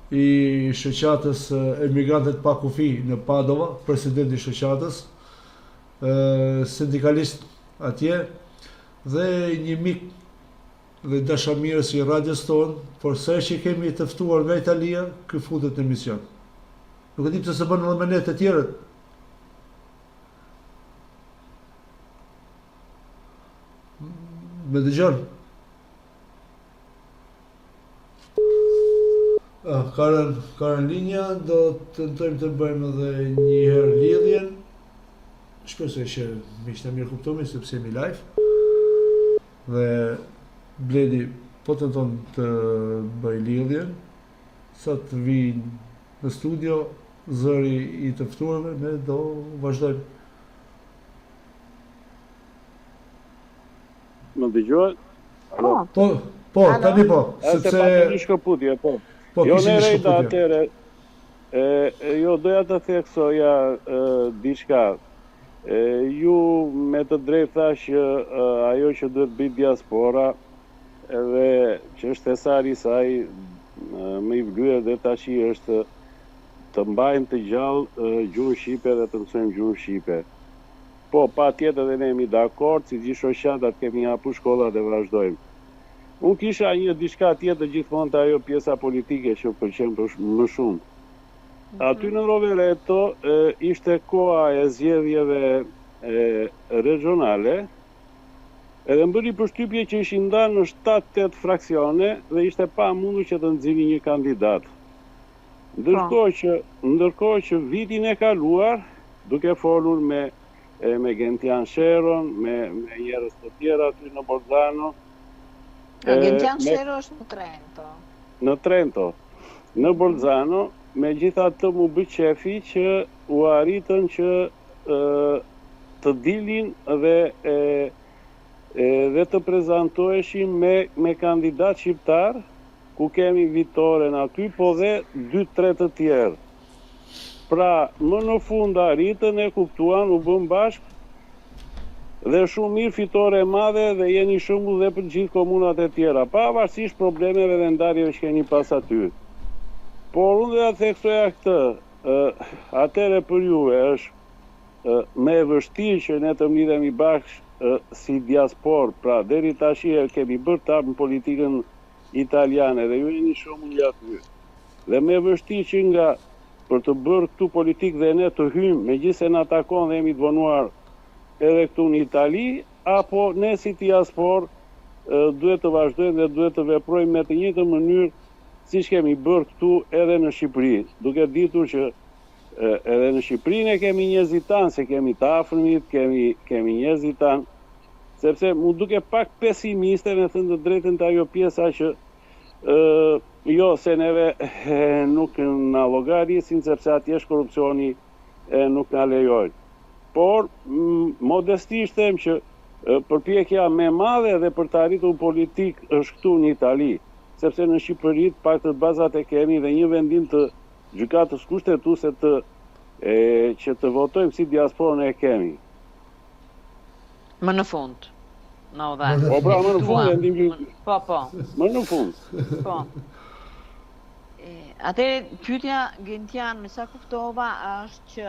i shoqatës Emigrantët pa kufi në Padova, presidenti i shoqatës, sindikalist atje, dhe një mik dhe dashamirës i radios tonë, por sa që kemi të ftuar nga Italia, ky futet në emision. Nuk e di pse s'e bën edhe me ne të tjerët. Me dëgjon. Karen linja, do të tentojmë të bëjmë edhe një herë lidhjen. Shpresoj që miqtë e mirë kuptomi, sepse jemi live. Dhe Bledi po tenton të bëj lidhjen. Sa të vinë në studio, zëri i të ftuarve, ne do vazhdojmë. Më dëgjohet? Po, tani po, sepse pa një shkëputje, po. Jo Nereida atëre, jo doja të theksoja diçka. Ju me të drejtë thash ajo që duhet bëj diaspora, edhe çështësari i saj më i vlyer dhe tash është të mbajnë të gjallë gjuhën shqipe dhe të mësojmë gjuhën shqipe. Po, patjetër dhe ne jemi dakord, si gjithë shoqatat kemi hapur shkollat dhe vazhdojmë. Unë kisha një diçka tjetër gjithmonë të ajo pjesa politike që pëlqen më shumë. Aty në Rovereto ishte koha e zgjedhjeve regionale, edhe më bëri përshtypje që ishin ndarë në 7-8 fraksione dhe ishte pa mundur që të nxjini një kandidat. Ndërkohë që vitin e kaluar, duke folur me Gentian Sheron, me njerëz të tjerë aty në Bolzano. Gentian Shero është në Trento. Në Trento. Në Bolzano, megjithatë mu bë qefi që u arritën që të dilin dhe të prezantoheshin me kandidat shqiptar, ku kemi Vitoren aty, po dhe 2-3 të tjerë. Pra, më në fund arritën e kuptuan, u bën bashkë, dhe shumë mirë, fitore e madhe dhe jeni shembull dhe për gjithë komunat e tjera, pavarësisht problemeve dhe ndarjeve që keni pas aty. Por unë dhe atë theksoja këtë, atëre për juve është me vështirë që ne të mlidhemi bashkë si diaspor, pra deri tash kemi bërë tap në politikën italiane dhe ju jeni shembull aty. Dhe me vështirë që nga për të bërë këtu politikë dhe ne të hymë, megjithëse na takon dhe jemi të vonuar edhe këtu në Itali, apo ne si diasporë duhet të vazhdojmë dhe duhet të veprojmë me të njëjtën mënyrë siç kemi bërë këtu edhe në Shqipëri, duke ditur që edhe në Shqipëri ne kemi njerëzit tanë, se kemi të afërmit, kemi njerëzit tanë, sepse mu duke pak pesimiste me thënë të drejtën të ajo pjesa që jo se neve nuk na llogarisin sepse atje është korrupsioni nuk na lejojnë. Por modestisht them që përpjekja më e madhe dhe për të arritur politik është këtu në Itali, sepse në Shqipëri pak të bazat e kemi dhe një vendim të gjykatës kushtetuese që të votojmë si diasporën e kemi. Më në fund. Po pra, më në fund vendim. Po. Më në fund. Po. Atëherë pyetja Gentian, me sa kuptova është që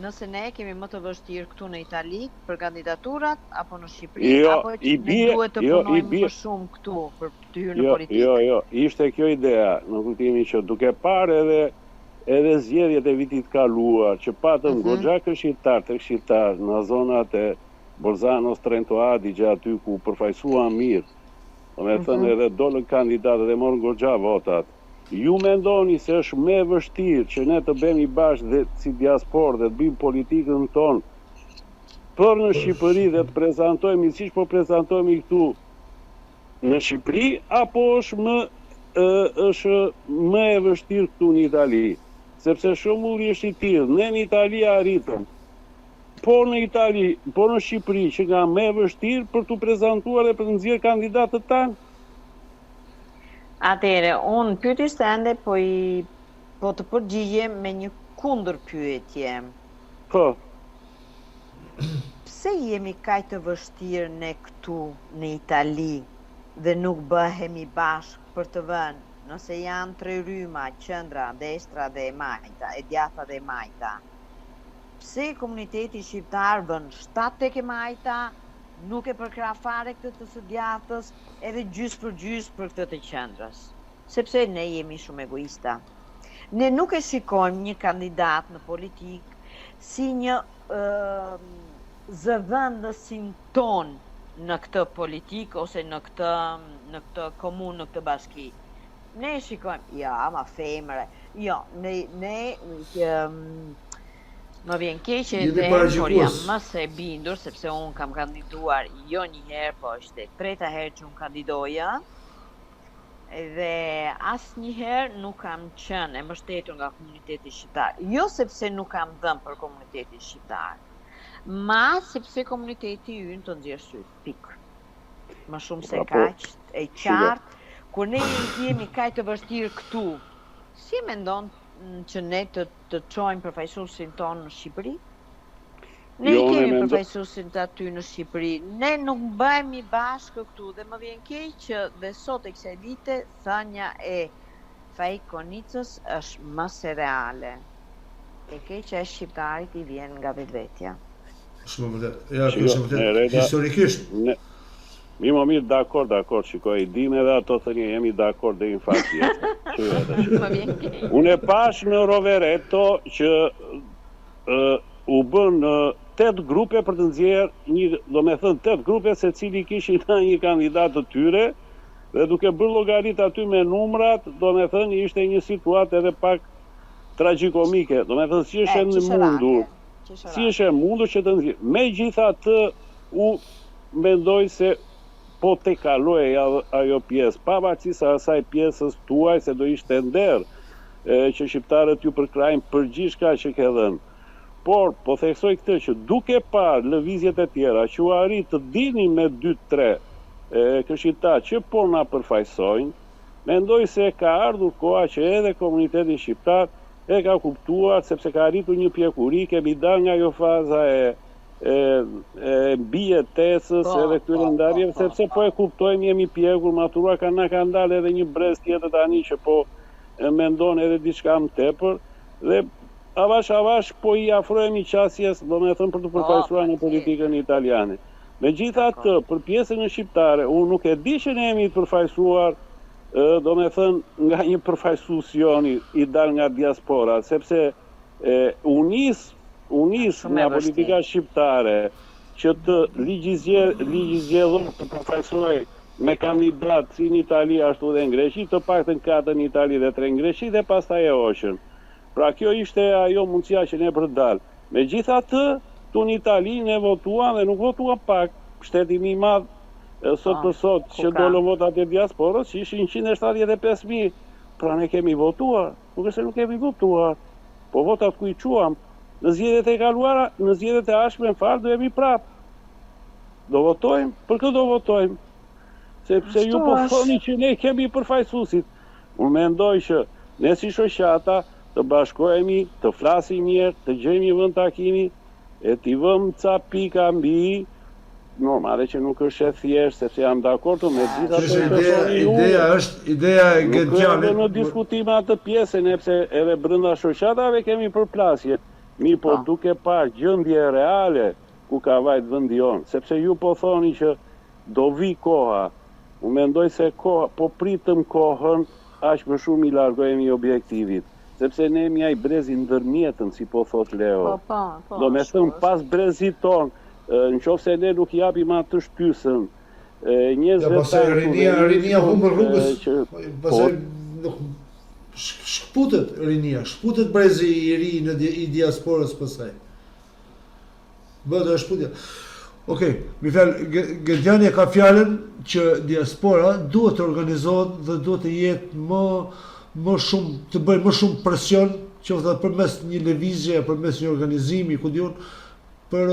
nëse ne kemi më të vështirë këtu në Itali për kandidaturat apo në Shqipëri, apo që ne duhet të punojmë më shumë këtu për të hyrë në politikë. Jo, ishte kjo idea, në kuptimin që duke parë edhe zgjedhjet e vitit kaluar, që patëm goxha këshilltar në zonat e Bolzanos, Trento Adige, aty ku përfaqësuan mirë, domethënë edhe dolën kandidatë dhe morën goxha votat. Ju mendoni se është më vështirë që ne të bëhemi bashkë dhe si diasporë dhe të bëjmë politikën tonë për në Shqipëri dhe të prezantojmë siç po prezantojmë këtu në Shqipëri, apo është më e vështirë këtu në Itali? Sepse shembulli është i tillë, ne në Itali arritëm, por në Itali, por në Shqipëri që nga më e vështirë për të prezantuar dhe për të nxjerrë kandidatët tanë. Atëherë, unë pyetjes tënde po të përgjigjem me një kundër pyetje. Po. Pse jemi kaq të vështirë ne këtu në Itali dhe nuk bëhemi bashkë për të vënë, nëse janë 3 rryma, qendra, destra dhe e majta, e djatha dhe e majta. Pse komuniteti shqiptar vën 7 tek e majta, nuk e përkrah fare këtë të së djathës, edhe gjysmë për gjysmë për këtë të qendrës. Sepse ne jemi shumë egoista. Ne nuk e shikojmë një kandidat në politikë si një zëvendësin ton në këtë politikë ose në këtë komunë, në këtë bashki. Ne e shikojmë, ma femre, më vjen keq edhe por jam më se bindur sepse unë kam kandiduar jo një herë, po është e treta herë që unë kandidoja dhe asnjëherë nuk kam qenë e mbështetur nga komuniteti shqiptar. Jo sepse nuk kam dhënë për komunitetin shqiptar, ma sepse komuniteti ynë të nxjerr syt, pikë. Më shumë se kaq, e qartë, kur ne jemi kaq të vështirë këtu, si mendon që ne të çojmë përfaqësuesin tonë në Shqipëri? Ne kemi përfaqësuesin të aty në Shqipëri. Ne nuk bëhemi bashkë këtu dhe më vjen keq që dhe sot e kësaj dite thënia e Faik Konicës është më se reale. E keq që shqiptarit i vjen nga vetvetja. Shumë vërtet. Ja, është vërtet. Historikisht Mi më mirë dakord, shikoj, i dim edhe ato thënie, jemi dakord dhe infatti. Unë e pash në Rovereto që u bën 8 grupe për të nxjerrë, do me thënë 8 grupe se cili kishin një kandidat të tyre, dhe duke bërë llogarit aty me numrat, do me thënë ishte një situatë edhe pak tragjikomike, do me thënë si është e mundur që të nxjerrë. Megjithatë, u mendoj se po te kaloj ajo pjesë, pavarësisht asaj pjesës tuaj se do ishte nder që shqiptarët ju përkrajnë për gjithçka që ke dhënë. Por, po theksoj këtë që duke parë lëvizjet e tjera që u arrit të dini me 2-3 këshilltar që po na përfaqësojnë, mendoj se ka ardhur koha që edhe komuniteti shqiptar e ka kuptuar sepse ka arritur një pjekuri, kemi dalë nga ajo faza e bijetesës edhe këtyre ndarjeve, sepse po e kuptojmë, jemi pjekur, maturuar, na ka ndalë edhe një brez tjetër tani që po mendon edhe diçka më tepër dhe avash po i afrohemi qasjes, do me thënë, për të përfaqësuar në politikën italiane. Megjithatë, për pjesën e shqiptare, unë nuk e di që ne jemi të përfaqësuar, do me thënë, nga një përfaqësues i dal nga diaspora, sepse u nis unis nga politika shqiptare që të ligjizjedhur të përfaqësoj me kandidat si në Itali ashtu dhe në Greqi, të paktën 4 në Itali dhe 3 në Greqi dhe pastaj e hoqën. Pra kjo ishte ajo mundësia që ne për dalë. Megjithatë, tu në Itali ne votuan dhe nuk votuan pak, shteti më i madh sot për sot që dolën votat e diasporës, që ishin 175.000. Pra ne kemi votuar, nuk është se nuk kemi votuar, po votat ku i quam, në zgjedhjet e kaluara, në zgjedhjet e ardhshme në fal do jemi prap. Do votojmë, për këtë do votojmë. Sepse ju po thoni që ne kemi përfaqësuesit. Unë mendoj që ne si shoqata të bashkohemi, të flasim mirë, të gjejmë një vend takimi, e t'i vëmë ca pika mbi, normale që nuk është e thjesht, sepse jam dakord me gjitha të ideja e Gentianit. Nuk në diskutime atë pjesën, sepse edhe brenda shoqatave kemi përplasje. Mi po duke parë gjendje reale ku ka vajt vendi jon, sepse ju po thoni që do vi koha. Unë mendoj se koha, po pritëm kohën, aq më shumë i largohemi objektivit. Sepse ne jemi ai brezi ndërmjetën, si po thot Leo. Do me thënë pas brezit ton, në qoftë se ne nuk japim atë shtysën, rinia humbën rrugës, pastaj shkputet rinia, shkputet brezi i ri i diasporës pastaj. Bëhet shkputja. Okej, mi fjalë, Gentiani ka fjalën që diaspora duhet të organizohet dhe duhet të jetë më shumë, të bëjë më shumë presion, qoftë përmes një lëvizje, përmes një organizimi, ku diun, për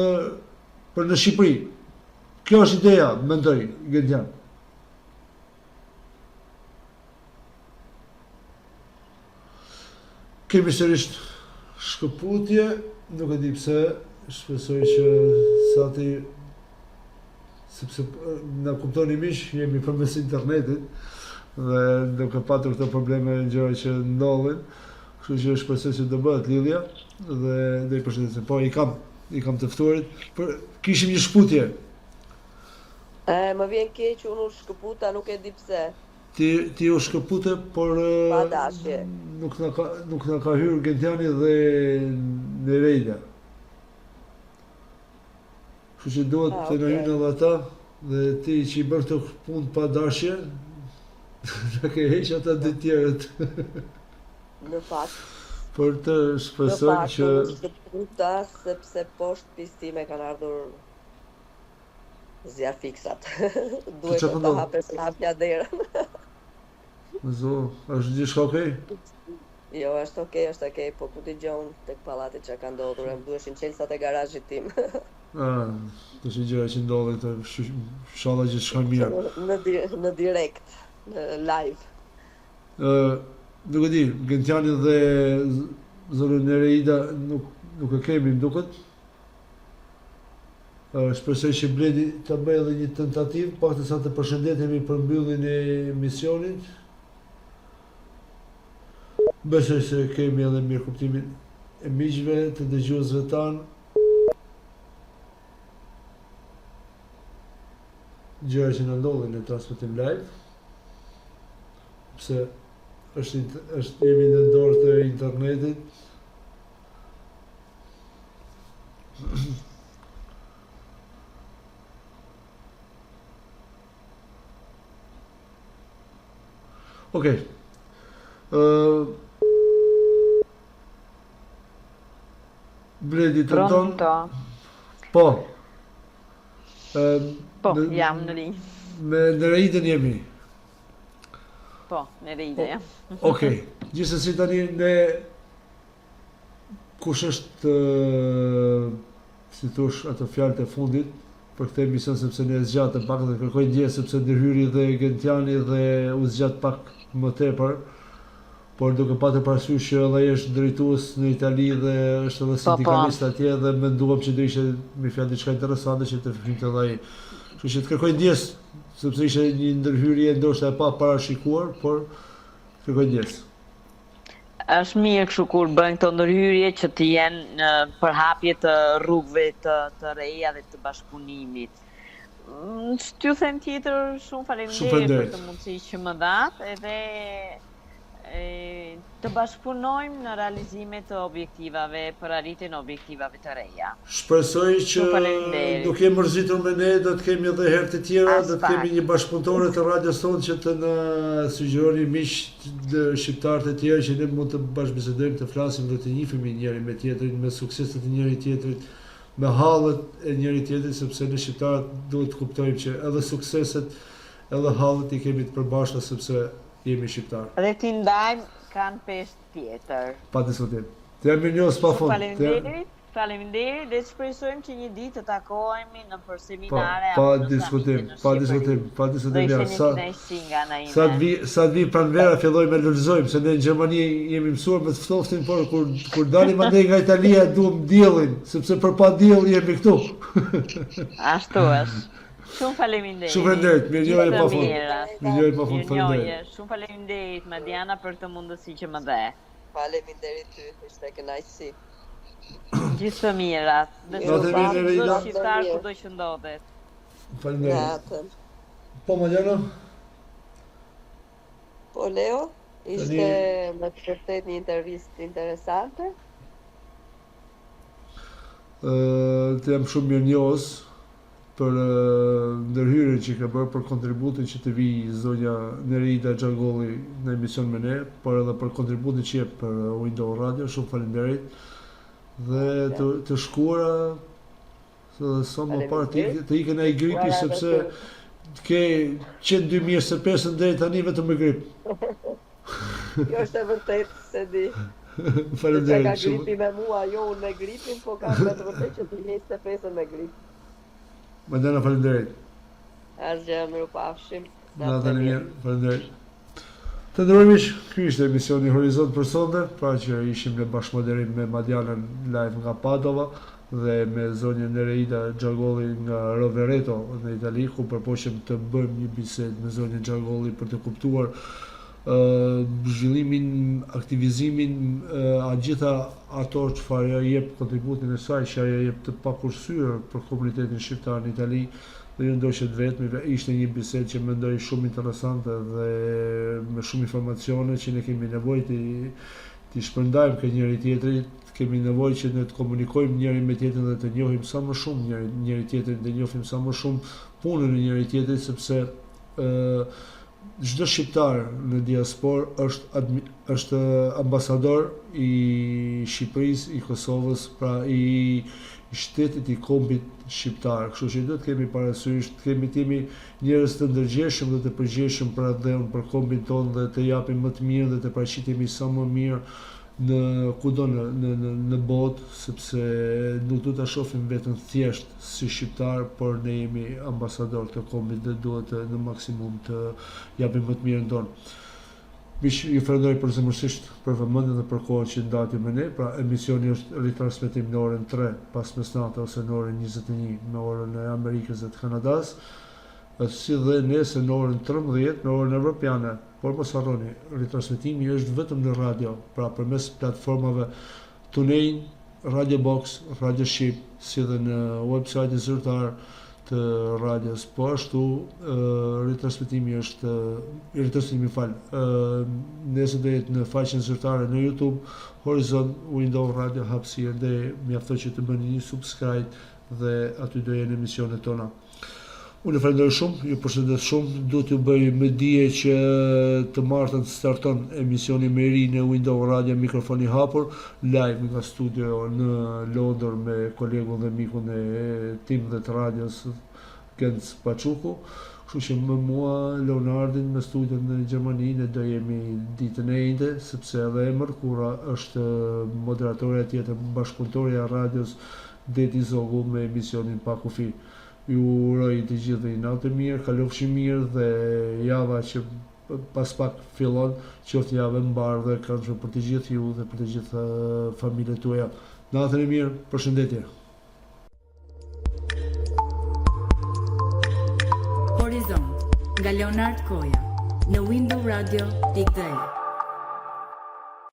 në Shqipëri. Kjo është ideja, mendoj, Gentian. Kemi sërish shkëputje, nuk e di pse, shpresoj që sati, sepse na kuptoni miq, jemi përmes internetit dhe duke patur këto probleme gjëra që ndodhin, kështu që shpresoj se do bëhet lidhja dhe do i përshëndesim. Po i kam të ftuarit, kishim një shkputje. Më vjen keq, unë u shkëputa, nuk e di pse. Ti u shkëpute, por pa dashje. Nuk na ka hyrë Gentiani dhe Nereida. Kështu që duhet të na hyrë edhe ata, dhe ti që i bërë të punë pa dashje, në ke heq ata dy tjerët. Në fakt. Për të shpresoj që... Në fakt, shkëputa, sepse poshtë pistime kanë ardhur zjarë fiksat. Duhet të hapes hapja derën. Është gjithçka okej? Jo, është okej, po ku t'i gjon tek pallati që ka ndodhur, më duheshin çelsat e garazhit tim. Të që gjëra që ndodhin të shala që shka mirë. Në direkt, në live. Nuk e di, Gentiani dhe zonën Nereida nuk e kemi mduket. Shpresoj që Bledi të bëjë edhe një tentativë, pak të sa të përshëndetemi për mbylljen e misionit. Besoj se kemi edhe mirë kuptimin e miqve, të dëgjuesve tanë. Gjëra që në ndodhin në transmetim live, pse jemi në dorë të internetit. Okej. Bledi të tonë? Pronto. Po. Po, jam në linjë. Me Nereidën jemi. Po, Nereida jam. Okej. Gjithsesi tani ne kush është si thosh ato fjalët e fundit për këtë emision, sepse ne zgjatëm pak dhe kërkoj ndjesë sepse ndërhyri dhe Gentiani dhe u zgjat pak më tepër, por duke patur parasysh që edhe është drejtues në Itali dhe është edhe sindikalist atje dhe menduam që do ishte me fjalë diçka interesante që të fillonte edhe ai. Kështu që të kërkoj ndjesë, sepse ishte një ndërhyrje ndoshta e pa parashikuar, por kërkoj ndjesë. Është mirë kështu kur bëjnë këto ndërhyrje që të jenë përhapje të rrugëve të reja dhe të bashkëpunimit. T'ju them tjetër, shumë faleminderit për të mundësi që më dhat, edhe të bashkëpunojmë në realizimet të objektivave për arritjen e objektivave të reja. Shpresoj që nuk jemi mërzitur me ne, do të kemi edhe herë të tjera, do të kemi një bashkëpunëtore të radios tonë që të na sugjeroni miq shqiptarë të tjerë që ne mund të bashkëbisedojmë, të flasim dhe të njihemi njëri me tjetrin, me sukseset e njëri tjetrit, me hallet e njëri tjetrit, sepse ne shqiptarët duhet të kuptojmë që edhe sukseset, edhe hallet i kemi të përbashkëta sepse jemi shqiptarë. Dhe ti ndajmë kanë peshë tjetër. Pa diskutim. Të jam mirënjohës pa fund. Faleminderit dhe shpresojmë që një ditë të takohemi në për seminare pa diskutim. Do ishte një kënaqësi nga ana ime. Sa të vi pranvera fillojmë të lulëzojmë, se ne në Gjermani jemi mësuar me të ftoftin, por kur dalim andej nga Italia duam diellin, sepse për pa diell jemi këtu. Ashtu është. Shumë faleminderit. Shumë faleminderit. Mirënjohje pa fund. Mirënjohje pa fund. Faleminderit. Shumë faleminderit Madiana për këtë mundësi që më dhe. Faleminderit ty, ishte kënaqësi. Gjithë të mirat. Dhe çdo shqiptar kudo që ndodhet. Faleminderit. Po Madiana? Po Leo, ishte me të vërtet një intervistë interesante. Të jam shumë mirënjohës për ndërhyrjen që ka bërë, për kontributin që të vi zonja Nereida Xhagolli në emision me ne, por edhe për kontributin që jep për Window Radio. Shumë faleminderit. Dhe të shkuara sa më parë të ikën ai gripi, sepse ke qenë 2025 deri tani vetëm me grip. Jo, është e vërtet, se di. Faleminderit. Ka gripi me mua, jo unë me gripin, po ka me të vërtet që 2025 me grip. Madiana, faleminderit. Asgjë, mirupafshim. Natën e mirë, faleminderit. Të nderuar miq, ky ishte emisioni Horizont për sonte, pra që ishim në bashkëmoderim me Madianën live nga Padova dhe me zonjën Nereida Xhagolli nga Rovereto në Itali, ku përpoqem të bëjmë një bisedë me zonjën Xhagolli për të kuptuar zhvillimin, aktivizimin, gjitha ato çfarë jep kontributin e saj, që ajo jep të pakursyer për komunitetin shqiptar në Itali, dhe jo ndoshta vetëm, ishte një bisedë që mendoj shumë interesante dhe me shumë informacione që ne kemi nevojë të shpërndajmë këtë njëri tjetrit, kemi nevojë që ne të komunikojmë njëri me tjetrin dhe të njohim sa më shumë njëri tjetrin, të njohim sa më shumë punën e njëri tjetrit, sepse çdo shqiptar në diasporë është ambasador i Shqipërisë, i Kosovës, pra i shtetit, i kombit shqiptar. Kështu që do të kemi parasysh, të kemi njerëz të ndërgjegjshëm dhe të përgjegjshëm për atë, për kombin tonë, dhe të japim më të mirë dhe të paraqitemi sa më mirë në kudo në botë, sepse nuk do ta shohim vetëm thjesht si shqiptar, por ne jemi ambasador të kombit dhe duhet në maksimum të japim më të mirën tonë. Miq, ju falenderoj përzemërsisht për vëmendjen dhe për kohën që ndati me ne. Pra, emisioni është ritransmetim në orën 3 pas mesnatë ose në orën 21 në orën e Amerikës dhe të Kanadas, si dhe nesër në orën 13 në orën evropiane. Por mos harroni, ritransmetimi është vetëm në radio, pra përmes platformave TuneIn, Radio Box, Radio Shqip, si dhe në website zyrtar të radios. Po ashtu ritransmetimi është nesër do jetë në faqen zyrtare në YouTube, Horizont Window Radio hapësirë, dhe mjaftoj që të bëni një subscribe dhe aty do jenë emisionet tona. Unë falenderoj shumë, ju përshëndes shumë, do t'ju bëj me dije që të martën starton emisioni me ri në Window Radio, mikrofoni hapur, live nga studio në Londër me kolegun dhe mikun e tim dhe të radios Genc Paçuku. Kështu që me mua, Leonardin, me studion në Gjermani, ne do jemi ditën e njëjtë, sepse edhe e Mërkura është moderatorja tjetër, bashkëpunëtorja e radios Deti Zogu me emisionin Pa Kufi. Ju uroj të gjithë një natë mirë, kalofshi mirë, dhe java që pas pak fillon, qoftë javë e mbarë dhe këndshme për të gjithë ju dhe për të gjithë familjet tuaja. Natën e mirë, përshëndetje. Horizont nga Leonard Koja në Window Radio Big Day.